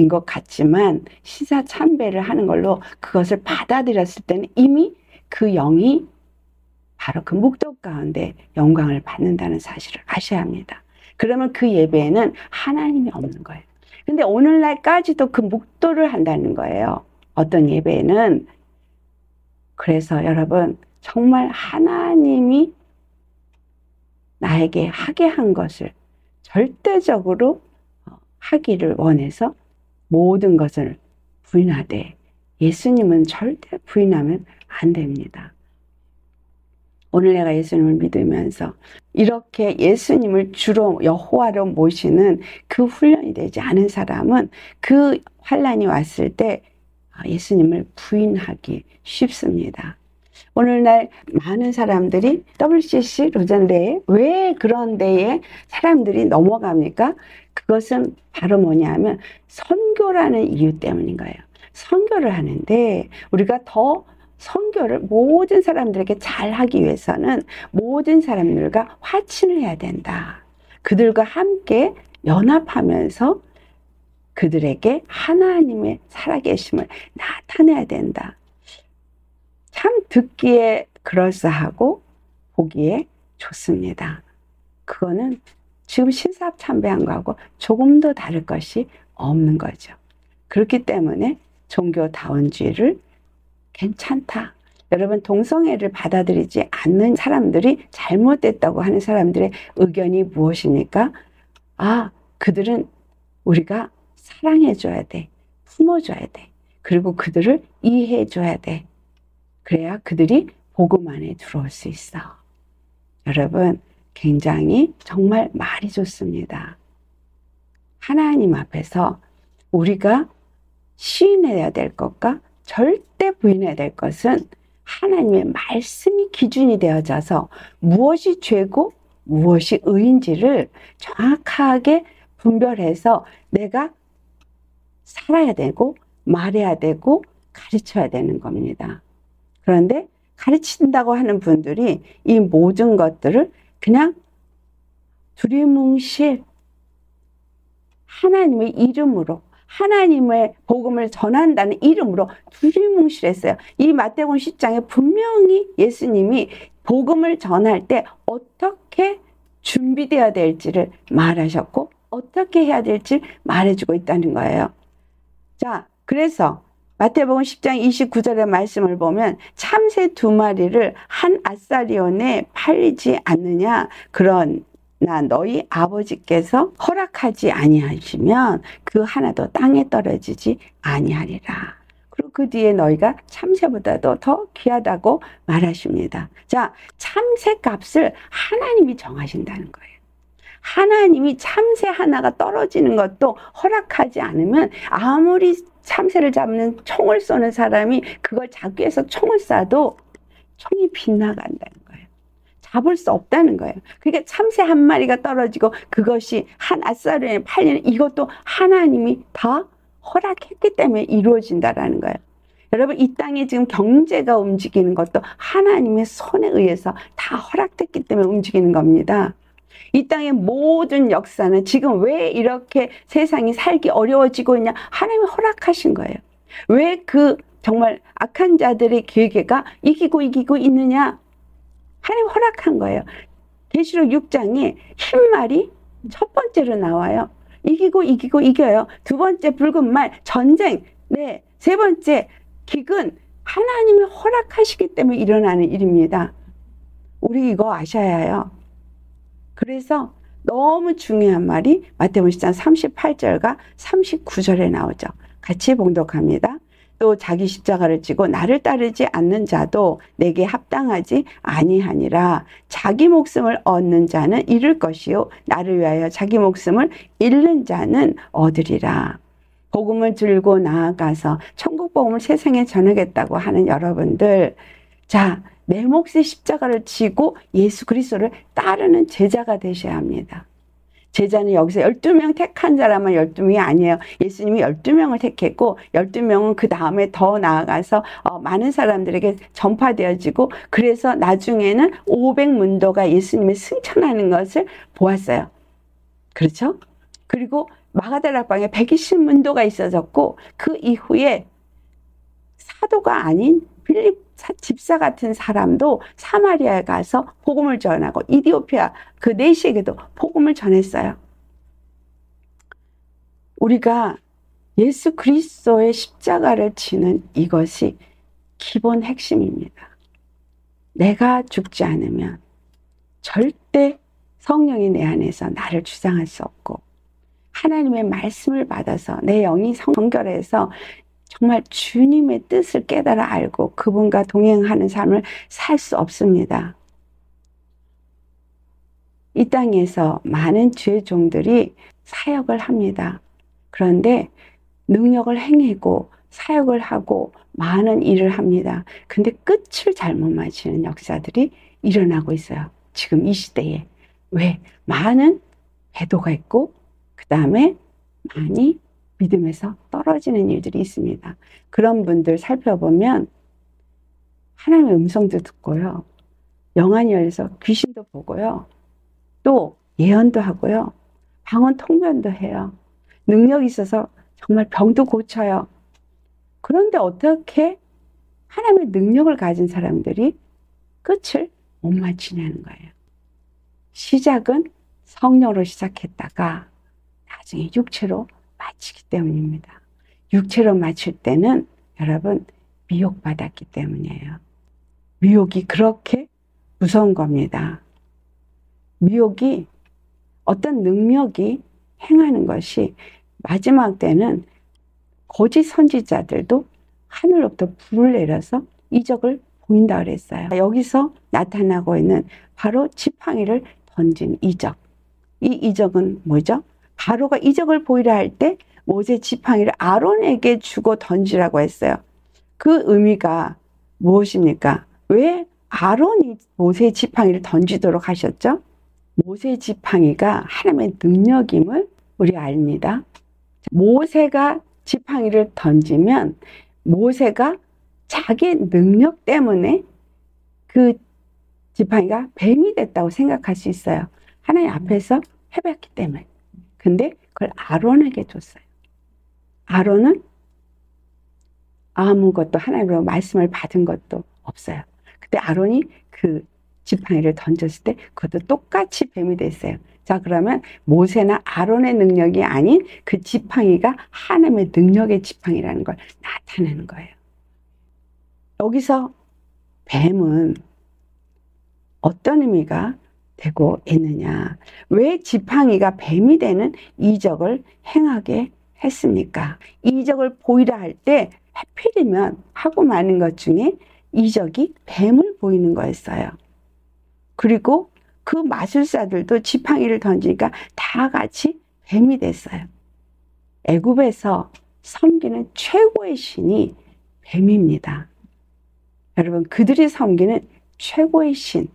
것 같지만 신사참배를 하는 걸로 그것을 받아들였을 때는 이미 그 영이 바로 그 묵도 가운데 영광을 받는다는 사실을 아셔야 합니다. 그러면 그 예배에는 하나님이 없는 거예요. 근데 오늘날까지도 그 묵도를 한다는 거예요. 어떤 예배에는. 그래서 여러분, 정말 하나님이 나에게 하게 한 것을 절대적으로 하기를 원해서 모든 것을 부인하되 예수님은 절대 부인하면 안 됩니다. 오늘 내가 예수님을 믿으면서 이렇게 예수님을 주로 여호와로 모시는 그 훈련이 되지 않은 사람은 그 환난이 왔을 때 예수님을 부인하기 쉽습니다. 오늘날 많은 사람들이 WCC 로전대에 왜 그런 데에 사람들이 넘어갑니까? 그것은 바로 뭐냐면 선교라는 이유 때문인 거예요. 선교를 하는데 우리가 더 선교를 모든 사람들에게 잘하기 위해서는 모든 사람들과 화친을 해야 된다. 그들과 함께 연합하면서 그들에게 하나님의 살아계심을 나타내야 된다. 참 듣기에 그럴싸하고 보기에 좋습니다. 그거는 지금 신사참배한 거하고 조금도 다를 것이 없는 거죠. 그렇기 때문에 종교다원주의를 괜찮다. 여러분, 동성애를 받아들이지 않는 사람들이 잘못됐다고 하는 사람들의 의견이 무엇입니까? 아, 그들은 우리가 사랑해줘야 돼. 품어줘야 돼. 그리고 그들을 이해해줘야 돼. 그래야 그들이 복음 안에 들어올 수 있어. 여러분, 굉장히 정말 말이 좋습니다. 하나님 앞에서 우리가 시인해야 될 것과 절대 부인해야 될 것은 하나님의 말씀이 기준이 되어져서 무엇이 죄고 무엇이 의인지를 정확하게 분별해서 내가 살아야 되고 말해야 되고 가르쳐야 되는 겁니다. 그런데 가르친다고 하는 분들이 이 모든 것들을 그냥 두리뭉실 하나님의 이름으로, 하나님의 복음을 전한다는 이름으로 두리뭉실했어요. 이 마태복음 10장에 분명히 예수님이 복음을 전할 때 어떻게 준비되어야 될지를 말하셨고 어떻게 해야 될지 말해주고 있다는 거예요. 자, 그래서 마태복음 10장 29절의 말씀을 보면 참새 2마리를 한 아사리온에 팔리지 않느냐, 그러나 너희 아버지께서 허락하지 아니하시면 그 하나도 땅에 떨어지지 아니하리라. 그리고 그 뒤에 너희가 참새보다도 더 귀하다고 말하십니다. 자, 참새 값을 하나님이 정하신다는 거예요. 하나님이 참새 하나가 떨어지는 것도 허락하지 않으면 아무리 참새를 잡는 총을 쏘는 사람이 그걸 잡기 위해서 총을 쏴도 총이 빗나간다는 거예요. 잡을 수 없다는 거예요. 그러니까 참새 한 마리가 떨어지고 그것이 한 아사리온에 팔리는 이것도 하나님이 다 허락했기 때문에 이루어진다라는 거예요. 여러분, 이 땅에 지금 경제가 움직이는 것도 하나님의 손에 의해서 다 허락됐기 때문에 움직이는 겁니다. 이 땅의 모든 역사는 지금 왜 이렇게 세상이 살기 어려워지고 있냐? 하나님이 허락하신 거예요. 왜 그 정말 악한 자들의 계계가 이기고 있느냐? 하나님 허락한 거예요. 계시록 6장에 흰말이 첫 번째로 나와요. 이기고 이겨요. 두 번째 붉은 말 전쟁. 네, 세 번째 기근. 하나님이 허락하시기 때문에 일어나는 일입니다. 우리 이거 아셔야 해요. 그래서 너무 중요한 말이 마태복음 10장 38절과 39절에 나오죠. 같이 봉독합니다. 또 자기 십자가를 지고 나를 따르지 않는 자도 내게 합당하지 아니하니라. 자기 목숨을 얻는 자는 잃을 것이요 나를 위하여 자기 목숨을 잃는 자는 얻으리라. 복음을 들고 나아가서 천국 복음을 세상에 전하겠다고 하는 여러분들, 자, 내 몫의 십자가를 지고 예수 그리스도를 따르는 제자가 되셔야 합니다. 제자는 여기서 12명 택한 자라면 12명이 아니에요. 예수님이 12명을 택했고 12명은 그 다음에 더 나아가서 많은 사람들에게 전파되어지고, 그래서 나중에는 500문도가 예수님을 승천하는 것을 보았어요. 그렇죠? 그리고 마가다락방에 120문도가 있어졌고, 그 이후에 사도가 아닌 빌립 집사 같은 사람도 사마리아에 가서 복음을 전하고 이디오피아 그 내시에게도 복음을 전했어요. 우리가 예수 그리스도의 십자가를 지는 이것이 기본 핵심입니다. 내가 죽지 않으면 절대 성령이 내 안에서 나를 주장할 수 없고, 하나님의 말씀을 받아서 내 영이 성결해서 정말 주님의 뜻을 깨달아 알고 그분과 동행하는 삶을 살 수 없습니다. 이 땅에서 많은 주의 종들이 사역을 합니다. 그런데 능력을 행하고 사역을 하고 많은 일을 합니다. 근데 끝을 잘못 맞추는 역사들이 일어나고 있어요. 지금 이 시대에. 왜? 많은 배도가 있고 그 다음에 많이 믿음에서 떨어지는 일들이 있습니다. 그런 분들 살펴보면 하나님의 음성도 듣고요. 영안이 열려서 귀신도 보고요. 또 예언도 하고요. 방언 통변도 해요. 능력이 있어서 정말 병도 고쳐요. 그런데 어떻게 하나님의 능력을 가진 사람들이 끝을 못 맞추냐는 거예요. 시작은 성령으로 시작했다가 나중에 육체로 마치기 때문입니다. 육체로 마칠 때는 여러분 미혹받았기 때문이에요. 미혹이 그렇게 무서운 겁니다. 미혹이 어떤 능력이 행하는 것이 마지막 때는 거짓 선지자들도 하늘로부터 불을 내려서 이적을 보인다 그랬어요. 여기서 나타나고 있는 바로 지팡이를 던진 이적. 이 이적은 뭐죠? 바로가 이적을 보이라 할 때 모세 지팡이를 아론에게 주고 던지라고 했어요. 그 의미가 무엇입니까? 왜 아론이 모세의 지팡이를 던지도록 하셨죠? 모세의 지팡이가 하나님의 능력임을 우리 압니다. 모세가 지팡이를 던지면 모세가 자기 능력 때문에 그 지팡이가 뱀이 됐다고 생각할 수 있어요. 하나님 앞에서 해봤기 때문에. 근데 그걸 아론에게 줬어요. 아론은 아무것도 하나님으로 말씀을 받은 것도 없어요. 그때 아론이 그 지팡이를 던졌을 때 그것도 똑같이 뱀이 됐어요. 자, 그러면 모세나 아론의 능력이 아닌 그 지팡이가 하나님의 능력의 지팡이라는 걸 나타내는 거예요. 여기서 뱀은 어떤 의미가 되고 있느냐? 왜 지팡이가 뱀이 되는 이적을 행하게 했습니까? 이적을 보이라 할 때 하필이면 하고 많은 것 중에 이적이 뱀을 보이는 거였어요. 그리고 그 마술사들도 지팡이를 던지니까 다 같이 뱀이 됐어요. 애굽에서 섬기는 최고의 신이 뱀입니다. 여러분, 그들이 섬기는 최고의 신이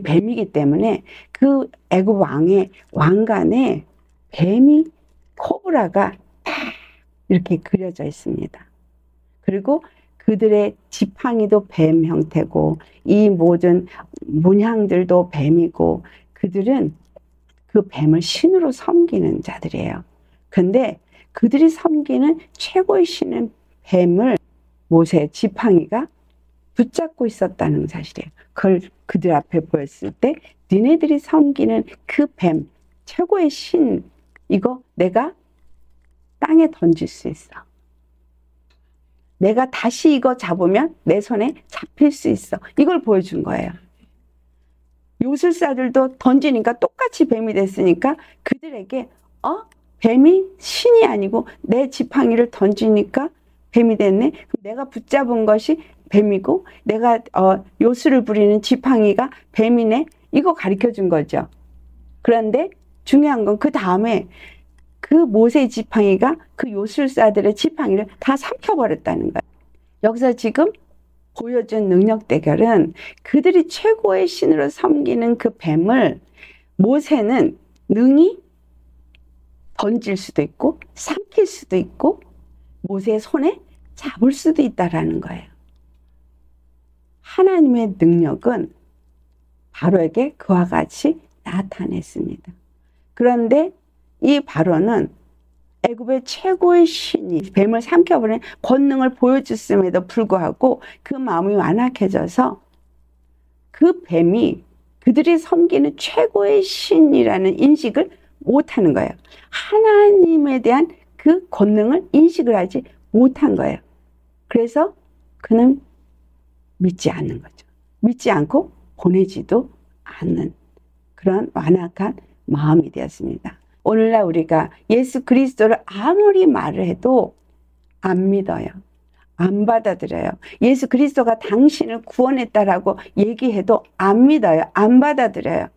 뱀이기 때문에 그 애굽 왕의 왕관에 뱀이 코브라가 딱 이렇게 그려져 있습니다. 그리고 그들의 지팡이도 뱀 형태고 이 모든 문양들도 뱀이고 그들은 그 뱀을 신으로 섬기는 자들이에요. 근데 그들이 섬기는 최고의 신은 뱀을 모세 지팡이가 붙잡고 있었다는 사실이에요. 그걸 그들 앞에 보였을 때 니네들이 섬기는 그 뱀, 최고의 신, 이거 내가 땅에 던질 수 있어. 내가 다시 이거 잡으면 내 손에 잡힐 수 있어. 이걸 보여준 거예요. 요술사들도 던지니까 똑같이 뱀이 됐으니까 그들에게 뱀이 신이 아니고 내 지팡이를 던지니까 뱀이 됐네. 그럼 내가 붙잡은 것이 뱀이고 내가 요술을 부리는 지팡이가 뱀이네. 이거 가르쳐 준 거죠. 그런데 중요한 건 그 다음에 그 모세의 지팡이가 그 요술사들의 지팡이를 다 삼켜버렸다는 거예요. 여기서 지금 보여준 능력 대결은 그들이 최고의 신으로 섬기는 그 뱀을 모세는 능히 던질 수도 있고 삼킬 수도 있고 모세의 손에 잡을 수도 있다라는 거예요. 하나님의 능력은 바로에게 그와 같이 나타냈습니다. 그런데 이 바로는 애굽의 최고의 신이 뱀을 삼켜버리는 권능을 보여줬음에도 불구하고 그 마음이 완악해져서 그 뱀이 그들이 섬기는 최고의 신이라는 인식을 못하는 거예요. 하나님에 대한 그 권능을 인식을 하지 못한 거예요. 그래서 그는 믿지 않는 거죠. 믿지 않고 보내지도 않는 그런 완악한 마음이 되었습니다. 오늘날 우리가 예수 그리스도를 아무리 말을 해도 안 믿어요. 안 받아들여요. 예수 그리스도가 당신을 구원했다라고 얘기해도 안 믿어요. 안 받아들여요.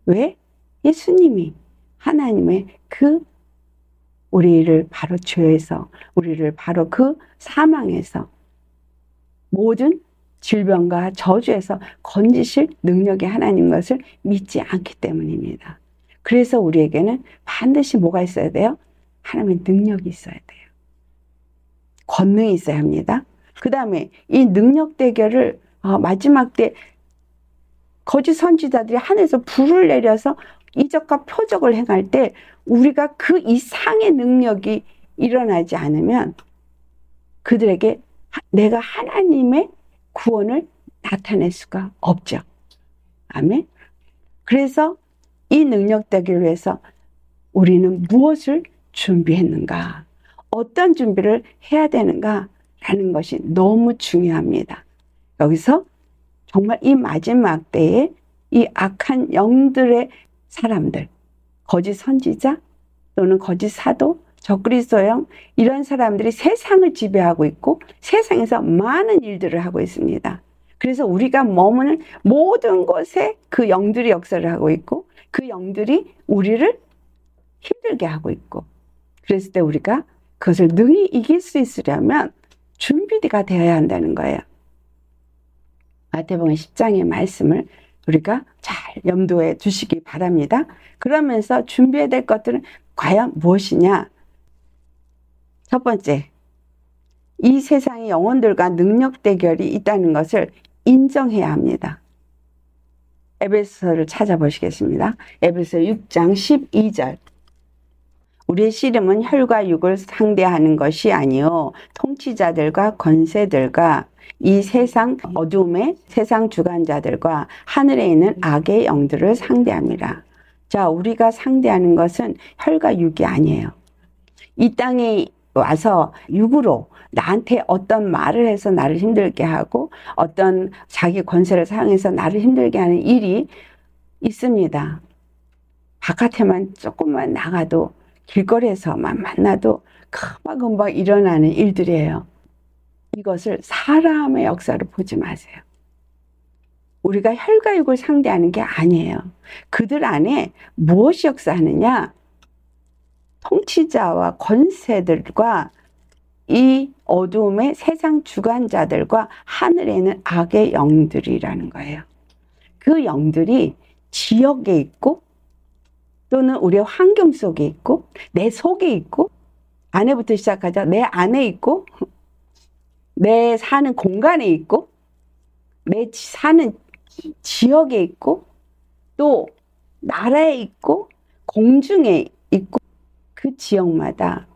왜? 예수님이 하나님의 그 우리를 바로 죄에서 우리를 바로 그 사망에서 모든 질병과 저주에서 건지실 능력의 하나님 것을 믿지 않기 때문입니다. 그래서 우리에게는 반드시 뭐가 있어야 돼요? 하나님의 능력이 있어야 돼요. 권능이 있어야 합니다. 그 다음에 이 능력 대결을 마지막 때 거짓 선지자들이 하늘에서 불을 내려서 이적과 표적을 행할 때 우리가 그 이상의 능력이 일어나지 않으면 그들에게 내가 하나님의 구원을 나타낼 수가 없죠. 아멘. 그래서 이 능력 되기 위해서 우리는 무엇을 준비했는가? 어떤 준비를 해야 되는가? 라는 것이 너무 중요합니다. 여기서 정말 이 마지막 때에 이 악한 영들의 사람들, 거짓 선지자 또는 거짓 사도, 적그리스도형 이런 사람들이 세상을 지배하고 있고 세상에서 많은 일들을 하고 있습니다. 그래서 우리가 머무는 모든 곳에 그 영들이 역사를 하고 있고 그 영들이 우리를 힘들게 하고 있고, 그랬을 때 우리가 그것을 능히 이길 수 있으려면 준비가 되어야 한다는 거예요. 마태복음 10장의 말씀을 우리가 잘 염두에 두시기 바랍니다. 그러면서 준비해야 될 것들은 과연 무엇이냐? 첫 번째, 이 세상의 영혼들과 능력 대결이 있다는 것을 인정해야 합니다. 에베소서를 찾아보시겠습니다. 에베소 6장 12절. 우리의 씨름은 혈과 육을 상대하는 것이 아니요 통치자들과 권세들과 이 세상 어둠의 세상 주관자들과 하늘에 있는 악의 영들을 상대합니다. 자, 우리가 상대하는 것은 혈과 육이 아니에요. 이 땅에 와서 육으로 나한테 어떤 말을 해서 나를 힘들게 하고 어떤 자기 권세를 사용해서 나를 힘들게 하는 일이 있습니다. 바깥에만 조금만 나가도 길거리에서만 만나도 금방금방 일어나는 일들이에요. 이것을 사람의 역사로 보지 마세요. 우리가 혈과 육을 상대하는 게 아니에요. 그들 안에 무엇이 역사하느냐? 통치자와 권세들과 이 어두움의 세상 주관자들과 하늘에 있는 악의 영들이라는 거예요. 그 영들이 지역에 있고 또는 우리의 환경 속에 있고 내 속에 있고, 안에부터 시작하자. 내 안에 있고 내 사는 공간에 있고 내 사는 지역에 있고 또 나라에 있고 공중에 있고 그 지역마다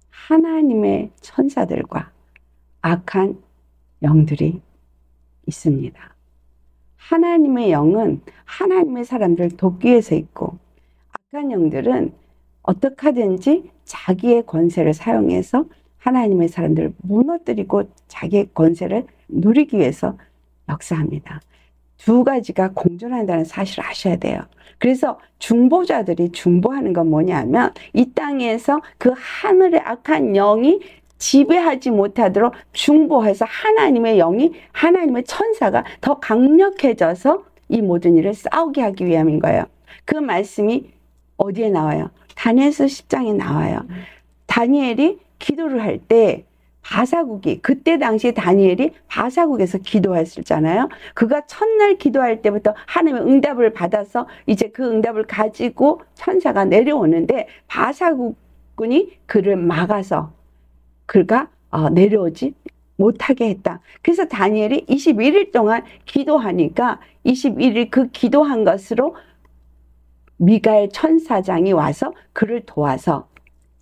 하나님의 천사들과 악한 영들이 있습니다. 하나님의 영은 하나님의 사람들을 돕기 위해서 있고 악한 영들은 어떻게 하든지 자기의 권세를 사용해서 하나님의 사람들을 무너뜨리고 자기의 권세를 누리기 위해서 역사합니다. 두 가지가 공존한다는 사실을 아셔야 돼요. 그래서 중보자들이 중보하는 건 뭐냐면 이 땅에서 그 하늘의 악한 영이 지배하지 못하도록 중보해서 하나님의 영이, 하나님의 천사가 더 강력해져서 이 모든 일을 싸우게 하기 위함인 거예요. 그 말씀이 어디에 나와요? 다니엘서 10장에 나와요. 다니엘이 기도를 할 때 바사국이, 그때 당시 다니엘이 바사국에서 기도했었잖아요. 그가 첫날 기도할 때부터 하나님의 응답을 받아서 이제 그 응답을 가지고 천사가 내려오는데 바사국군이 그를 막아서 그가 내려오지 못하게 했다. 그래서 다니엘이 21일 동안 기도하니까 21일 그 기도한 것으로 미가엘 천사장이 와서 그를 도와서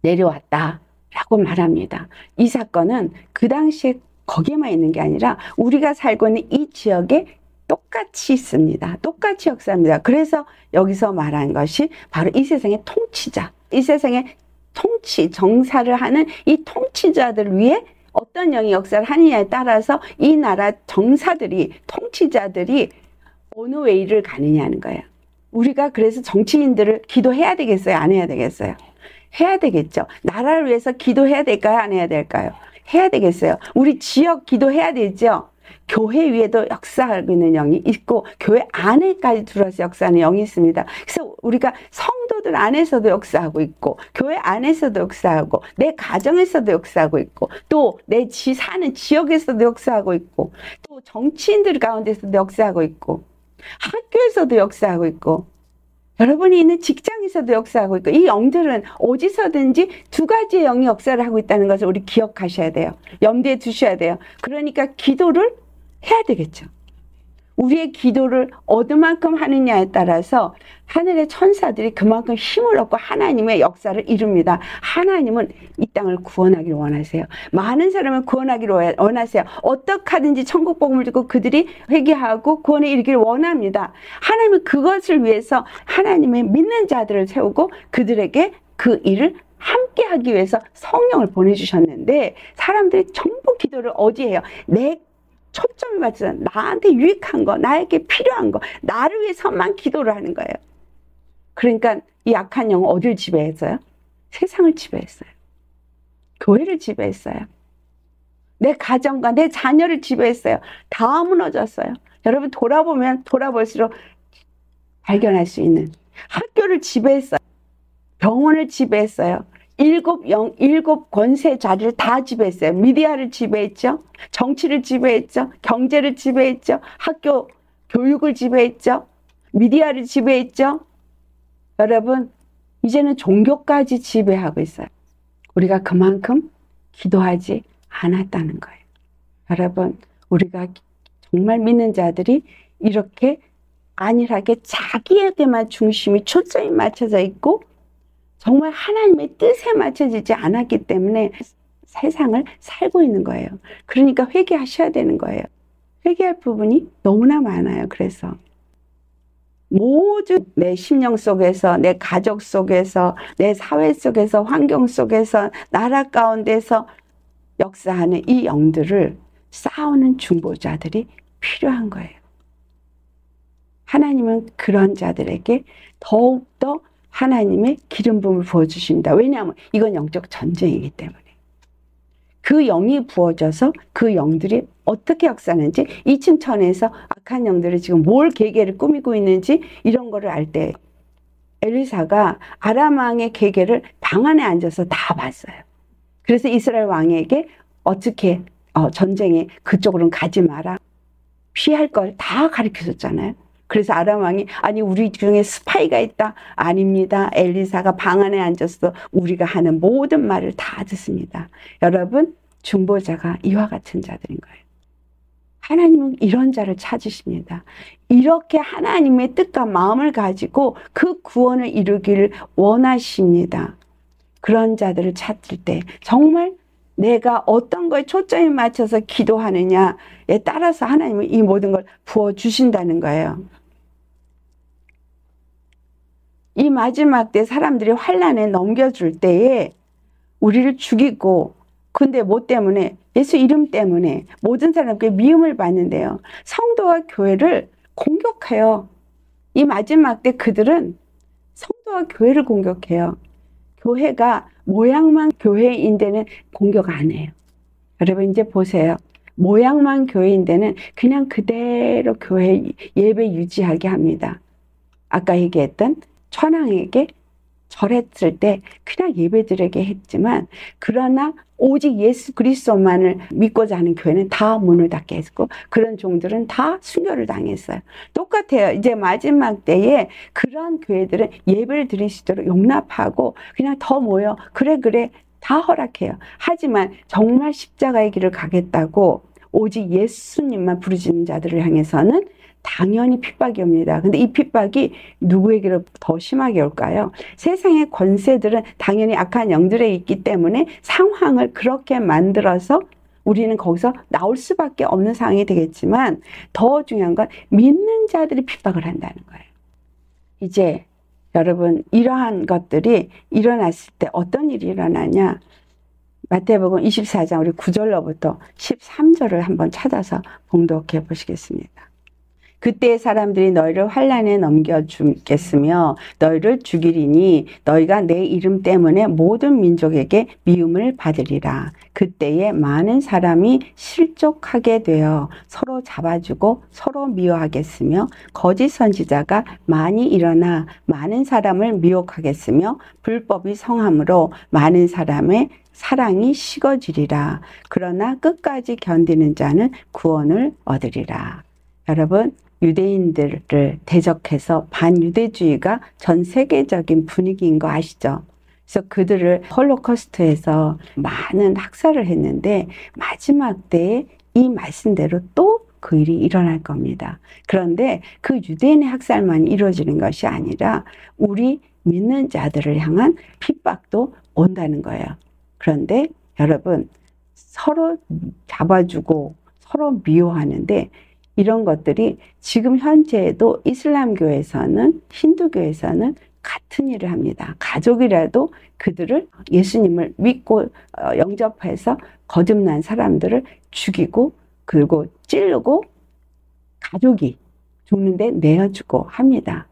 내려왔다 라고 말합니다. 이 사건은 그 당시에 거기에만 있는 게 아니라 우리가 살고 있는 이 지역에 똑같이 있습니다. 똑같이 역사합니다. 그래서 여기서 말한 것이 바로 이 세상의 통치자, 이 세상의 통치, 정사를 하는 이 통치자들 위해 어떤 영이 역사를 하느냐에 따라서 이 나라 정사들이, 통치자들이 어느 웨이를 가느냐는 거예요. 우리가 그래서 정치인들을 기도해야 되겠어요? 안 해야 되겠어요? 해야 되겠죠. 나라를 위해서 기도해야 될까요? 안 해야 될까요? 해야 되겠어요. 우리 지역 기도해야 되죠. 교회 위에도 역사하고 있는 영이 있고 교회 안에까지 들어와서 역사하는 영이 있습니다. 그래서 우리가 성도들 안에서도 역사하고 있고 교회 안에서도 역사하고 내 가정에서도 역사하고 있고 또 내 사는 지역에서도 역사하고 있고 또 정치인들 가운데서도 역사하고 있고 학교에서도 역사하고 있고 여러분이 있는 직장에서도 역사하고 있고 이 영들은 어디서든지 두 가지의 영이 역사를 하고 있다는 것을 우리 기억하셔야 돼요. 염두에 두셔야 돼요. 그러니까 기도를 해야 되겠죠. 우리의 기도를 어디만큼 하느냐에 따라서 하늘의 천사들이 그만큼 힘을 얻고 하나님의 역사를 이룹니다. 하나님은 이 땅을 구원하기를 원하세요. 많은 사람을 구원하기를 원하세요. 어떻게 하든지 천국 복음을 듣고 그들이 회개하고 구원에 이르기를 원합니다. 하나님은 그것을 위해서 하나님의 믿는 자들을 세우고 그들에게 그 일을 함께 하기 위해서 성령을 보내주셨는데 사람들이 전부 기도를 어디에 해요? 내 초점이 맞춰서 나한테 유익한 거, 나에게 필요한 거, 나를 위해서만 기도를 하는 거예요. 그러니까 이 악한 영은 어디를 지배했어요? 세상을 지배했어요. 교회를 지배했어요. 내 가정과 내 자녀를 지배했어요. 다 무너졌어요. 여러분 돌아보면 돌아볼수록 발견할 수 있는, 학교를 지배했어요. 병원을 지배했어요. 일곱 권세 자리를 다 지배했어요. 미디어를 지배했죠. 정치를 지배했죠. 경제를 지배했죠. 학교 교육을 지배했죠. 미디어를 지배했죠. 여러분 이제는 종교까지 지배하고 있어요. 우리가 그만큼 기도하지 않았다는 거예요. 여러분 우리가 정말 믿는 자들이 이렇게 안일하게 자기에게만 중심이 초점이 맞춰져 있고 정말 하나님의 뜻에 맞춰지지 않았기 때문에 세상을 살고 있는 거예요. 그러니까 회개하셔야 되는 거예요. 회개할 부분이 너무나 많아요. 그래서 모든 내 심령 속에서, 내 가족 속에서, 내 사회 속에서, 환경 속에서, 나라 가운데서 역사하는 이 영들을 싸우는 중보자들이 필요한 거예요. 하나님은 그런 자들에게 더욱더 하나님의 기름 부음을 부어주십니다. 왜냐하면 이건 영적 전쟁이기 때문에. 그 영이 부어져서 그 영들이 어떻게 역사하는지, 2층 천에서 악한 영들이 지금 뭘 계계를 꾸미고 있는지 이런 거를 알 때 엘리사가 아람 왕의 계계를 방 안에 앉아서 다 봤어요. 그래서 이스라엘 왕에게 어떻게 전쟁에 그쪽으로는 가지 마라, 피할 걸 다 가르쳐줬잖아요. 그래서 아람 왕이 아니 우리 중에 스파이가 있다. 아닙니다. 엘리사가 방 안에 앉아서 우리가 하는 모든 말을 다 듣습니다. 여러분 중보자가 이와 같은 자들인 거예요. 하나님은 이런 자를 찾으십니다. 이렇게 하나님의 뜻과 마음을 가지고 그 구원을 이루기를 원하십니다. 그런 자들을 찾을 때 정말 내가 어떤 거에 초점이 맞춰서 기도하느냐에 따라서 하나님은 이 모든 걸 부어주신다는 거예요. 이 마지막 때 사람들이 환난에 넘겨줄 때에 우리를 죽이고, 근데 뭐 때문에? 예수 이름 때문에 모든 사람께 미움을 받는데요. 성도와 교회를 공격해요. 이 마지막 때 그들은 성도와 교회를 공격해요. 교회가 모양만 교회인 데는 공격 안 해요. 여러분 이제 보세요. 모양만 교회인 데는 그냥 그대로 교회 예배 유지하게 합니다. 아까 얘기했던 천황에게 절했을 때 그냥 예배드리게 했지만, 그러나 오직 예수 그리스도만을 믿고자 하는 교회는 다 문을 닫게 했고 그런 종들은 다 순교를 당했어요. 똑같아요. 이제 마지막 때에 그런 교회들은 예배를 드릴 수 있도록 용납하고 그냥 더 모여 그래 다 허락해요. 하지만 정말 십자가의 길을 가겠다고 오직 예수님만 부르짖는 자들을 향해서는 당연히 핍박이 옵니다. 근데 이 핍박이 누구에게로 더 심하게 올까요? 세상의 권세들은 당연히 악한 영들에 있기 때문에 상황을 그렇게 만들어서 우리는 거기서 나올 수밖에 없는 상황이 되겠지만, 더 중요한 건 믿는 자들이 핍박을 한다는 거예요. 이제 여러분 이러한 것들이 일어났을 때 어떤 일이 일어나냐? 마태복음 24장 우리 9절로부터 13절을 한번 찾아서 봉독해 보시겠습니다. 그때 사람들이 너희를 환난에 넘겨주겠으며 너희를 죽이리니 너희가 내 이름 때문에 모든 민족에게 미움을 받으리라. 그때에 많은 사람이 실족하게 되어 서로 잡아주고 서로 미워하겠으며 거짓 선지자가 많이 일어나 많은 사람을 미혹하겠으며 불법이 성함으로 많은 사람의 사랑이 식어지리라. 그러나 끝까지 견디는 자는 구원을 얻으리라. 여러분 유대인들을 대적해서 반유대주의가 전 세계적인 분위기인 거 아시죠? 그래서 그들을 홀로코스트에서 많은 학살을 했는데 마지막 때에 이 말씀대로 또 그 일이 일어날 겁니다. 그런데 그 유대인의 학살만 이루어지는 것이 아니라 우리 믿는 자들을 향한 핍박도 온다는 거예요. 그런데 여러분 서로 잡아주고 서로 미워하는데 이런 것들이 지금 현재에도 이슬람교에서는, 힌두교에서는 같은 일을 합니다. 가족이라도 그들을 예수님을 믿고 영접해서 거듭난 사람들을 죽이고 그리고 찌르고 가족이 죽는데 내어주고 합니다.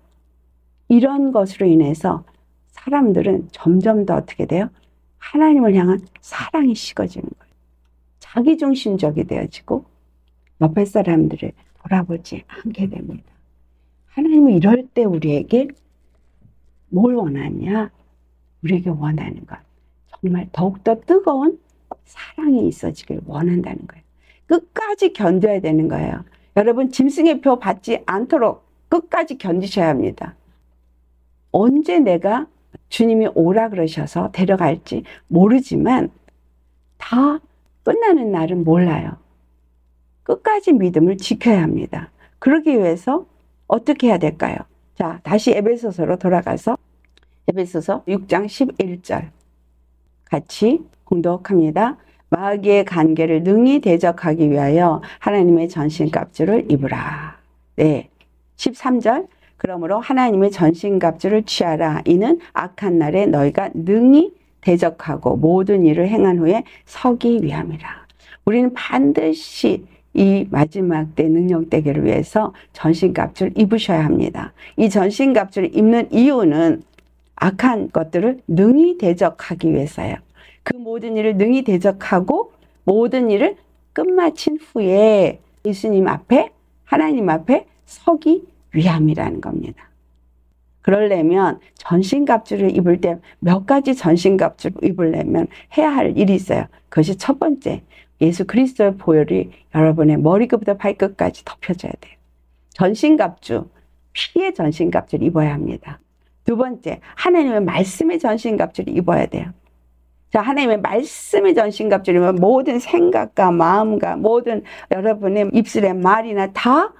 이런 것으로 인해서 사람들은 점점 더 어떻게 돼요? 하나님을 향한 사랑이 식어지는 거예요. 자기중심적이 되어지고 옆에 사람들을 돌아보지 않게 됩니다. 하나님은 이럴 때 우리에게 뭘 원하냐? 우리에게 원하는 것. 정말 더욱더 뜨거운 사랑이 있어지길 원한다는 거예요. 끝까지 견뎌야 되는 거예요. 여러분 짐승의 표 받지 않도록 끝까지 견디셔야 합니다. 언제 내가 주님이 오라 그러셔서 데려갈지 모르지만 다 끝나는 날은 몰라요. 끝까지 믿음을 지켜야 합니다. 그러기 위해서 어떻게 해야 될까요? 자, 다시 에베소서로 돌아가서 에베소서 6장 11절 같이 공독합니다. 마귀의 관계를 능히 대적하기 위하여 하나님의 전신갑주를 입으라. 네, 13절 그러므로 하나님의 전신갑주를 취하라. 이는 악한 날에 너희가 능히 대적하고 모든 일을 행한 후에 서기 위함이라. 우리는 반드시 이 마지막 때 능력되기를 위해서 전신갑주를 입으셔야 합니다. 이 전신갑주를 입는 이유는 악한 것들을 능히 대적하기 위해서요. 그 모든 일을 능히 대적하고 모든 일을 끝마친 후에 예수님 앞에 하나님 앞에 서기 위함이라는 겁니다. 그러려면 전신갑주를 입을 때 몇 가지 전신갑주를 입으려면 해야 할 일이 있어요. 그것이 첫 번째, 예수 그리스도의 보혈이 여러분의 머리끝부터 발끝까지 덮여져야 돼요. 전신갑주, 피의 전신갑주를 입어야 합니다. 두 번째, 하나님의 말씀의 전신갑주를 입어야 돼요. 자, 하나님의 말씀의 전신갑주를 입으면 모든 생각과 마음과 모든 여러분의 입술의 말이나 다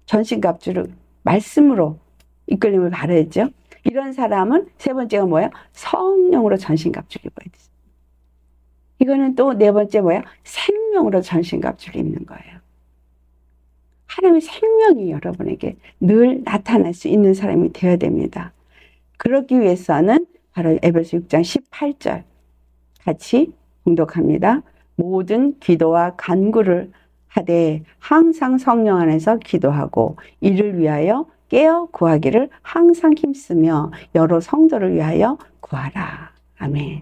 전신갑주를 말씀으로 이끌림을 바라야죠. 이런 사람은 세 번째가 뭐예요? 성령으로 전신갑주를 입어야 돼요. 이거는 또 네 번째 뭐예요? 생명으로 전신갑주를 입는 거예요. 하나님의 생명이 여러분에게 늘 나타날 수 있는 사람이 되어야 됩니다. 그러기 위해서는 바로 에베소 6장 18절 같이 공독합니다. 모든 기도와 간구를 하되 항상 성령 안에서 기도하고 이를 위하여 깨어 구하기를 항상 힘쓰며 여러 성도를 위하여 구하라. 아멘.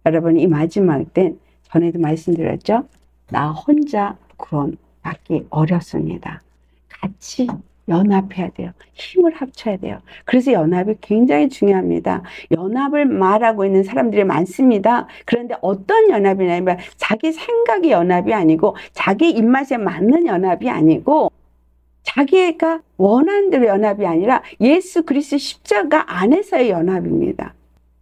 여러분 이 마지막 때 전에도 말씀드렸죠. 나 혼자 구원받기 어렵습니다. 같이 연합해야 돼요. 힘을 합쳐야 돼요. 그래서 연합이 굉장히 중요합니다. 연합을 말하고 있는 사람들이 많습니다. 그런데 어떤 연합이냐면 자기 생각의 연합이 아니고 자기 입맛에 맞는 연합이 아니고 자기가 원하는 대로 연합이 아니라 예수 그리스도 십자가 안에서의 연합입니다.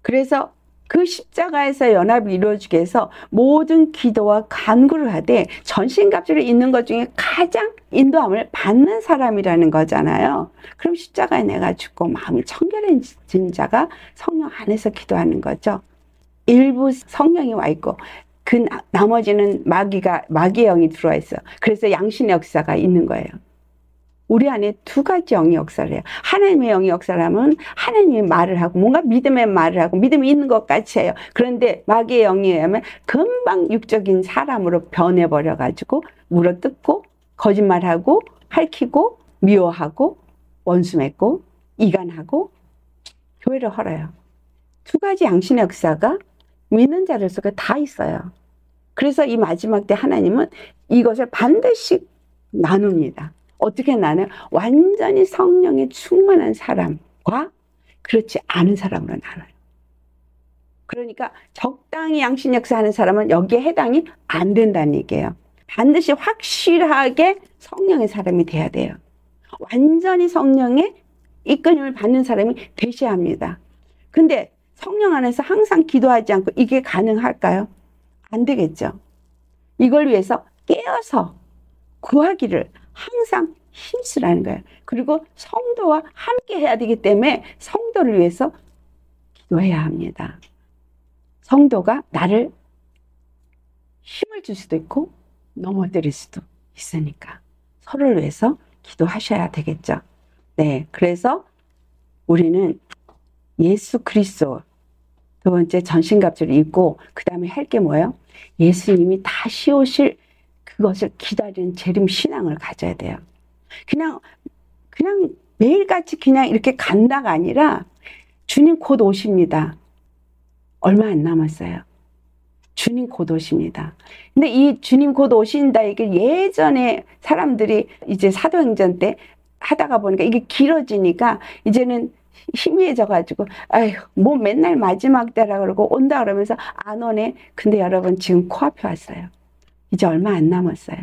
그래서 그 십자가에서 연합이 이루어지게 해서 모든 기도와 간구를 하되 전신갑주를 입는 것 중에 가장 인도함을 받는 사람이라는 거잖아요. 그럼 십자가에 내가 죽고 마음이 청결해진 자가 성령 안에서 기도하는 거죠. 일부 성령이 와 있고 그 나머지는 마귀의 영이 들어와 있어요. 그래서 양신의 역사가 있는 거예요. 우리 안에 두 가지 영이 역사를 해요. 하나님의 영이 역사를 하면 하나님이 말을 하고 뭔가 믿음의 말을 하고 믿음이 있는 것 같이 해요. 그런데 마귀의 영에 의하면 금방 육적인 사람으로 변해버려가지고 물어뜯고 거짓말하고 핥히고 미워하고 원수 맺고 이간하고 교회를 헐어요. 두 가지 양신의 역사가 믿는 자들 속에 다 있어요. 그래서 이 마지막 때 하나님은 이것을 반드시 나눕니다. 어떻게 나눠요? 완전히 성령에 충만한 사람과 그렇지 않은 사람으로 나눠요. 그러니까 적당히 양신 역사하는 사람은 여기에 해당이 안 된다는 얘기예요. 반드시 확실하게 성령의 사람이 돼야 돼요. 완전히 성령의 이끌림을 받는 사람이 되셔야 합니다. 근데 성령 안에서 항상 기도하지 않고 이게 가능할까요? 안 되겠죠. 이걸 위해서 깨어서 구하기를 항상 힘쓰라는 거예요. 그리고 성도와 함께 해야 되기 때문에 성도를 위해서 기도해야 합니다. 성도가 나를 힘을 줄 수도 있고 넘어뜨릴 수도 있으니까 서로를 위해서 기도하셔야 되겠죠. 네, 그래서 우리는 예수 그리스도 두 번째 전신갑주를 입고 그 다음에 할 게 뭐예요? 예수님이 다시 오실 그 그것을 기다리는 재림 신앙을 가져야 돼요. 그냥 매일같이 그냥 이렇게 간다가 아니라 주님 곧 오십니다. 얼마 안 남았어요. 주님 곧 오십니다. 근데 이 주님 곧 오신다, 이게 예전에 사람들이 이제 사도행전 때 하다가 보니까 이게 길어지니까 이제는 희미해져가지고, 아휴, 뭐 맨날 마지막 때라 그러고 온다 그러면서 안 오네. 근데 여러분, 지금 코앞에 왔어요. 이제 얼마 안 남았어요.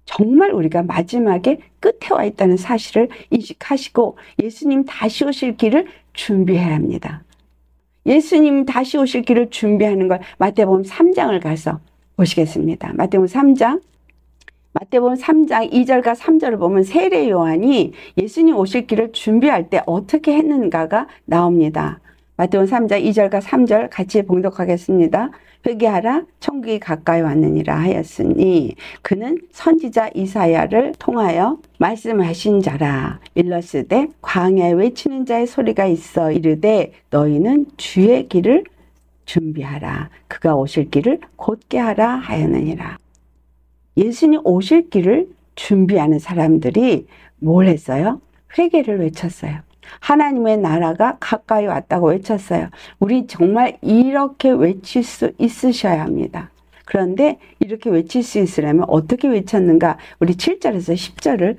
정말 우리가 마지막에 끝에 와 있다는 사실을 인식하시고 예수님 다시 오실 길을 준비해야 합니다. 예수님 다시 오실 길을 준비하는 걸 마태복음 3장을 가서 보시겠습니다. 마태복음 3장 2절과 3절을 보면 세례 요한이 예수님 오실 길을 준비할 때 어떻게 했는가가 나옵니다. 마태복음 3장 2절과 3절 같이 봉독하겠습니다. 회개하라, 천국이 가까이 왔느니라 하였으니 그는 선지자 이사야를 통하여 말씀하신 자라. 일러스되 광야에 외치는 자의 소리가 있어 이르되 너희는 주의 길을 준비하라. 그가 오실 길을 곧게 하라 하였느니라. 예수님 오실 길을 준비하는 사람들이 뭘 했어요? 회개를 외쳤어요. 하나님의 나라가 가까이 왔다고 외쳤어요. 우리 정말 이렇게 외칠 수 있으셔야 합니다. 그런데 이렇게 외칠 수 있으려면 어떻게 외쳤는가? 우리 7절에서 10절을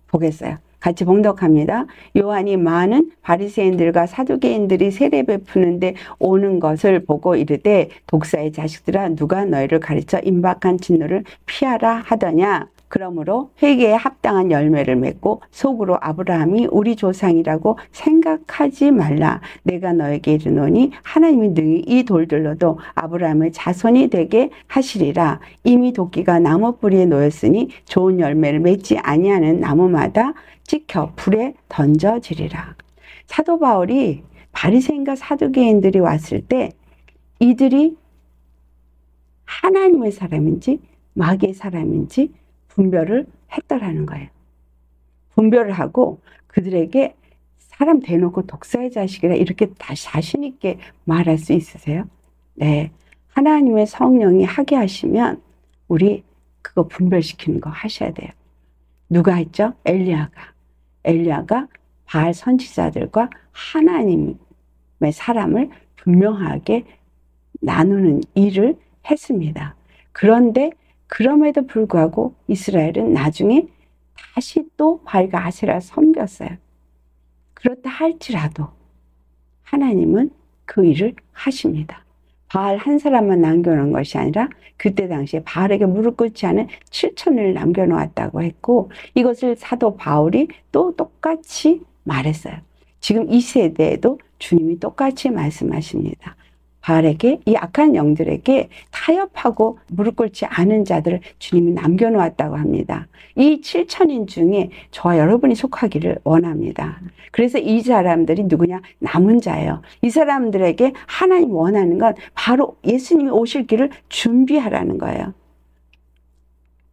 보겠어요. 같이 봉독합니다. 요한이 많은 바리새인들과 사두개인들이 세례 베푸는데 오는 것을 보고 이르되 독사의 자식들아 누가 너희를 가르쳐 임박한 진노를 피하라 하더냐. 그러므로 회개에 합당한 열매를 맺고 속으로 아브라함이 우리 조상이라고 생각하지 말라. 내가 너에게 이르노니 하나님이 능히 이 돌들로도 아브라함의 자손이 되게 하시리라. 이미 도끼가 나무 뿌리에 놓였으니 좋은 열매를 맺지 아니하는 나무마다 찍혀 불에 던져지리라. 사도 바울이 바리새인과 사두개인들이 왔을 때 이들이 하나님의 사람인지 마귀의 사람인지 분별을 했더라는 거예요. 분별을 하고 그들에게 사람 대놓고 독사의 자식이라 이렇게 자신 있게 말할 수 있으세요? 네. 하나님의 성령이 하게 하시면 우리 그거 분별시키는 거 하셔야 돼요. 누가 했죠? 엘리야가 바알 선지자들과 하나님의 사람을 분명하게 나누는 일을 했습니다. 그런데 그럼에도 불구하고 이스라엘은 나중에 다시 또 바알과 아세라를 섬겼어요. 그렇다 할지라도 하나님은 그 일을 하십니다. 바알 한 사람만 남겨놓은 것이 아니라 그때 당시에 바알에게 무릎 꿇지 않은 7천을 남겨놓았다고 했고 이것을 사도 바울이 또 똑같이 말했어요. 지금 이 세대에도 주님이 똑같이 말씀하십니다. 바알에게 이 악한 영들에게 타협하고 무릎 꿇지 않은 자들을 주님이 남겨놓았다고 합니다. 이 7천인 중에 저와 여러분이 속하기를 원합니다. 그래서 이 사람들이 누구냐? 남은 자예요. 이 사람들에게 하나님 원하는 건 바로 예수님이 오실 길을 준비하라는 거예요.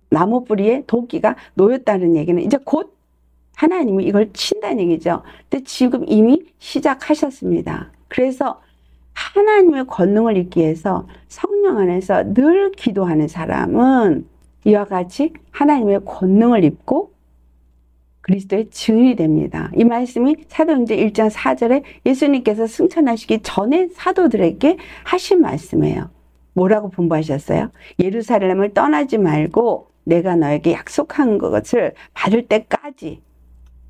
나무 뿌리에 도끼가 놓였다는 얘기는 이제 곧 하나님이 이걸 친다는 얘기죠. 근데 지금 이미 시작하셨습니다. 그래서 하나님의 권능을 잊기 위해서 성령 안에서 늘 기도하는 사람은 이와 같이 하나님의 권능을 입고 그리스도의 증인이 됩니다. 이 말씀이 사도행전 1장 4절에 예수님께서 승천하시기 전에 사도들에게 하신 말씀이에요. 뭐라고 분부하셨어요? 예루살렘을 떠나지 말고 내가 너에게 약속한 것을 받을 때까지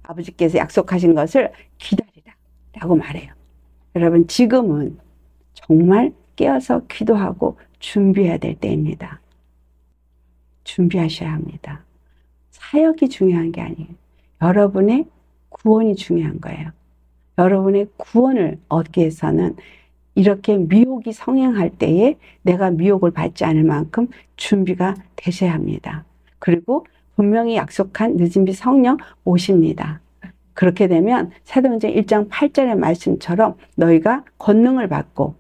아버지께서 약속하신 것을 기다리라 라고 말해요. 여러분 지금은 정말 깨어서 기도하고 준비해야 될 때입니다. 준비하셔야 합니다. 사역이 중요한 게 아니에요. 여러분의 구원이 중요한 거예요. 여러분의 구원을 얻기 위해서는 이렇게 미혹이 성행할 때에 내가 미혹을 받지 않을 만큼 준비가 되셔야 합니다. 그리고 분명히 약속한 늦은 비 성령 오십니다. 그렇게 되면 사도행전 1장 8절의 말씀처럼 너희가 권능을 받고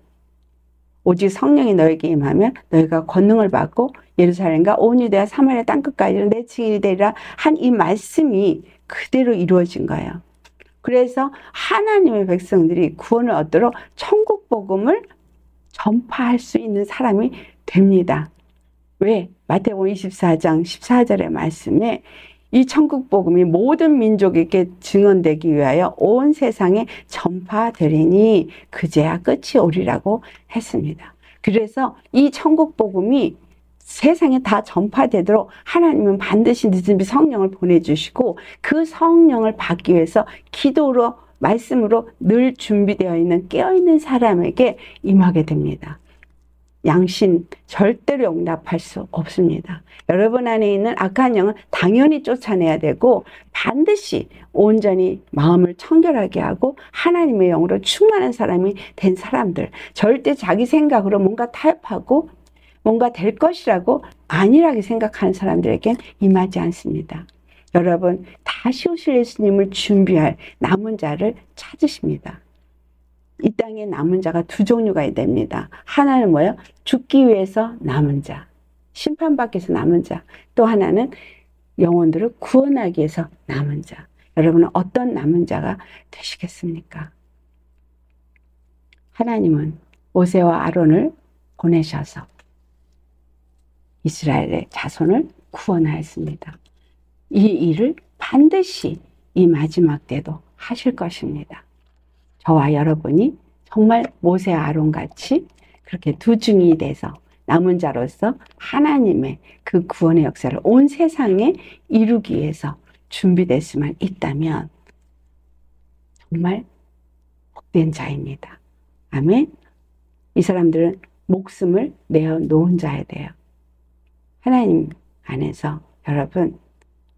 오직 성령이 너에게 임하면 너희가 권능을 받고 예루살렘과 온 유대와 사마리아 땅끝까지 내 증인이 되리라 한 이 말씀이 그대로 이루어진 거예요. 그래서 하나님의 백성들이 구원을 얻도록 천국 복음을 전파할 수 있는 사람이 됩니다. 왜? 마태복음 24장 14절의 말씀에 이 천국 복음이 모든 민족에게 증언되기 위하여 온 세상에 전파되리니 그제야 끝이 오리라고 했습니다. 그래서 이 천국 복음이 세상에 다 전파되도록 하나님은 반드시 늦은비 성령을 보내주시고 그 성령을 받기 위해서 기도로 말씀으로 늘 준비되어 있는 깨어있는 사람에게 임하게 됩니다. 양심 절대로 용납할 수 없습니다. 여러분 안에 있는 악한 영은 당연히 쫓아내야 되고 반드시 온전히 마음을 청결하게 하고 하나님의 영으로 충만한 사람이 된 사람들, 절대 자기 생각으로 뭔가 타협하고 뭔가 될 것이라고 안일하게 생각하는 사람들에겐 임하지 않습니다. 여러분, 다시 오실 예수님을 준비할 남은 자를 찾으십니다. 이 땅에 남은 자가 두 종류가 됩니다. 하나는 뭐예요? 죽기 위해서 남은 자, 심판받기 위해서 남은 자. 또 하나는 영혼들을 구원하기 위해서 남은 자. 여러분은 어떤 남은 자가 되시겠습니까? 하나님은 모세와 아론을 보내셔서 이스라엘의 자손을 구원하였습니다. 이 일을 반드시 이 마지막 때도 하실 것입니다. 저와 여러분이 정말 모세와 아론같이 그렇게 두 증인이 돼서 남은 자로서 하나님의 그 구원의 역사를 온 세상에 이루기 위해서 준비될 수만 있다면 정말 복된 자입니다. 아멘. 이 사람들은 목숨을 내어 놓은 자야 돼요. 하나님 안에서 여러분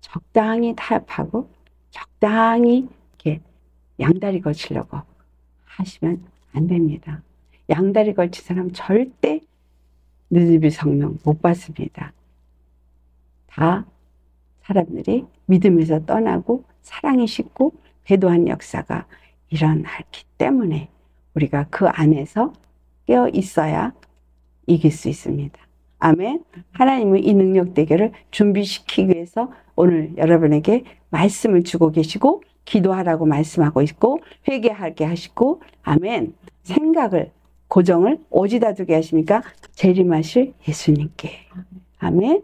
적당히 타협하고 적당히 이렇게 양다리 걸치려고 하시면 안 됩니다. 양다리 걸친 사람 절대 느느비 성령 못 받습니다. 다 사람들이 믿음에서 떠나고 사랑이 식고 배도한 역사가 일어나기 때문에 우리가 그 안에서 깨어 있어야 이길 수 있습니다. 아멘. 하나님은 이 능력 대결을 준비시키기 위해서 오늘 여러분에게 말씀을 주고 계시고 기도하라고 말씀하고 있고 회개하게 하시고 아멘. 생각을 고정을 어디다 두게 하십니까? 재림하실 예수님께. 아멘.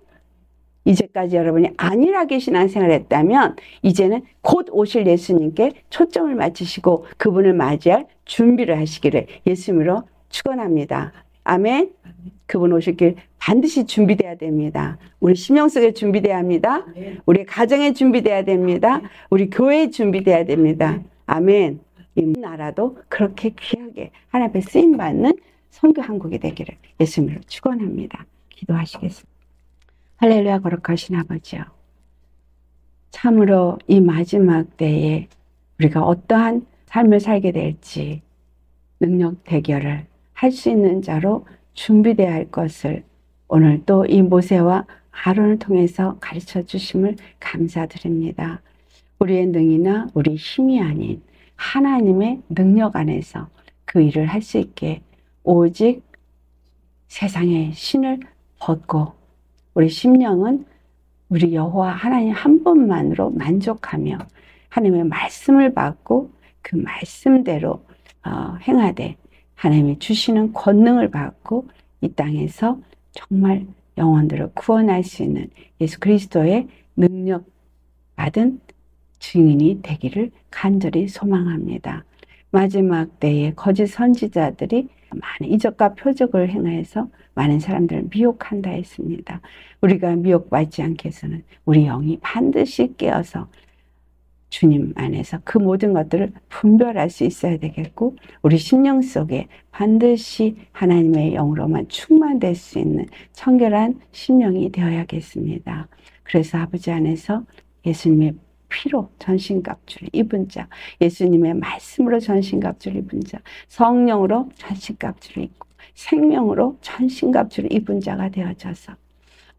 이제까지 여러분이 안일하게 신앙생활을 했다면 이제는 곧 오실 예수님께 초점을 맞추시고 그분을 맞이할 준비를 하시기를 예수님으로 축원합니다. 아멘. 그분 오실 길 반드시 준비돼야 됩니다. 우리 심령 속에 준비돼야 합니다. 우리 가정에 준비돼야 됩니다. 우리 교회에 준비돼야 됩니다. 아멘. 이 나라도 그렇게 귀하게 하나님 앞에 쓰임받는 선교 한국이 되기를 예수님으로 축원합니다. 기도하시겠습니다. 할렐루야. 거룩하신 아버지요. 참으로 이 마지막 때에 우리가 어떠한 삶을 살게 될지 능력 대결을 할 수 있는 자로 준비되어야 할 것을 오늘 또 이 모세와 아론을 통해서 가르쳐 주심을 감사드립니다. 우리의 능이나 우리 힘이 아닌 하나님의 능력 안에서 그 일을 할 수 있게 오직 세상의 신을 벗고 우리 심령은 우리 여호와 하나님 한 분만으로 만족하며 하나님의 말씀을 받고 그 말씀대로 행하되 하나님이 주시는 권능을 받고 이 땅에서 정말 영혼들을 구원할 수 있는 예수 그리스도의 능력 받은 증인이 되기를 간절히 소망합니다. 마지막 때에 거짓 선지자들이 많은 이적과 표적을 행하여서 많은 사람들을 미혹한다 했습니다. 우리가 미혹받지 않게 해서는 우리 영이 반드시 깨어서 주님 안에서 그 모든 것들을 분별할 수 있어야 되겠고 우리 심령 속에 반드시 하나님의 영으로만 충만될 수 있는 청결한 심령이 되어야겠습니다. 그래서 아버지 안에서 예수님의 피로 전신갑주를 입은 자, 예수님의 말씀으로 전신갑주를 입은 자, 성령으로 전신갑주를 입고 생명으로 전신갑주를 입은 자가 되어져서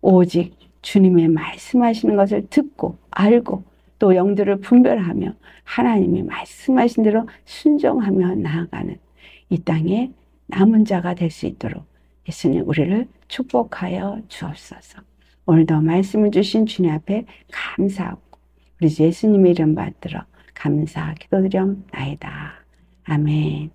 오직 주님의 말씀하시는 것을 듣고 알고 또 영들을 분별하며 하나님이 말씀하신 대로 순종하며 나아가는 이 땅에 남은 자가 될 수 있도록 예수님 우리를 축복하여 주옵소서. 오늘도 말씀을 주신 주님 앞에 감사하고 우리 예수님의 이름 받들어 감사 기도드리옵나이다. 아멘.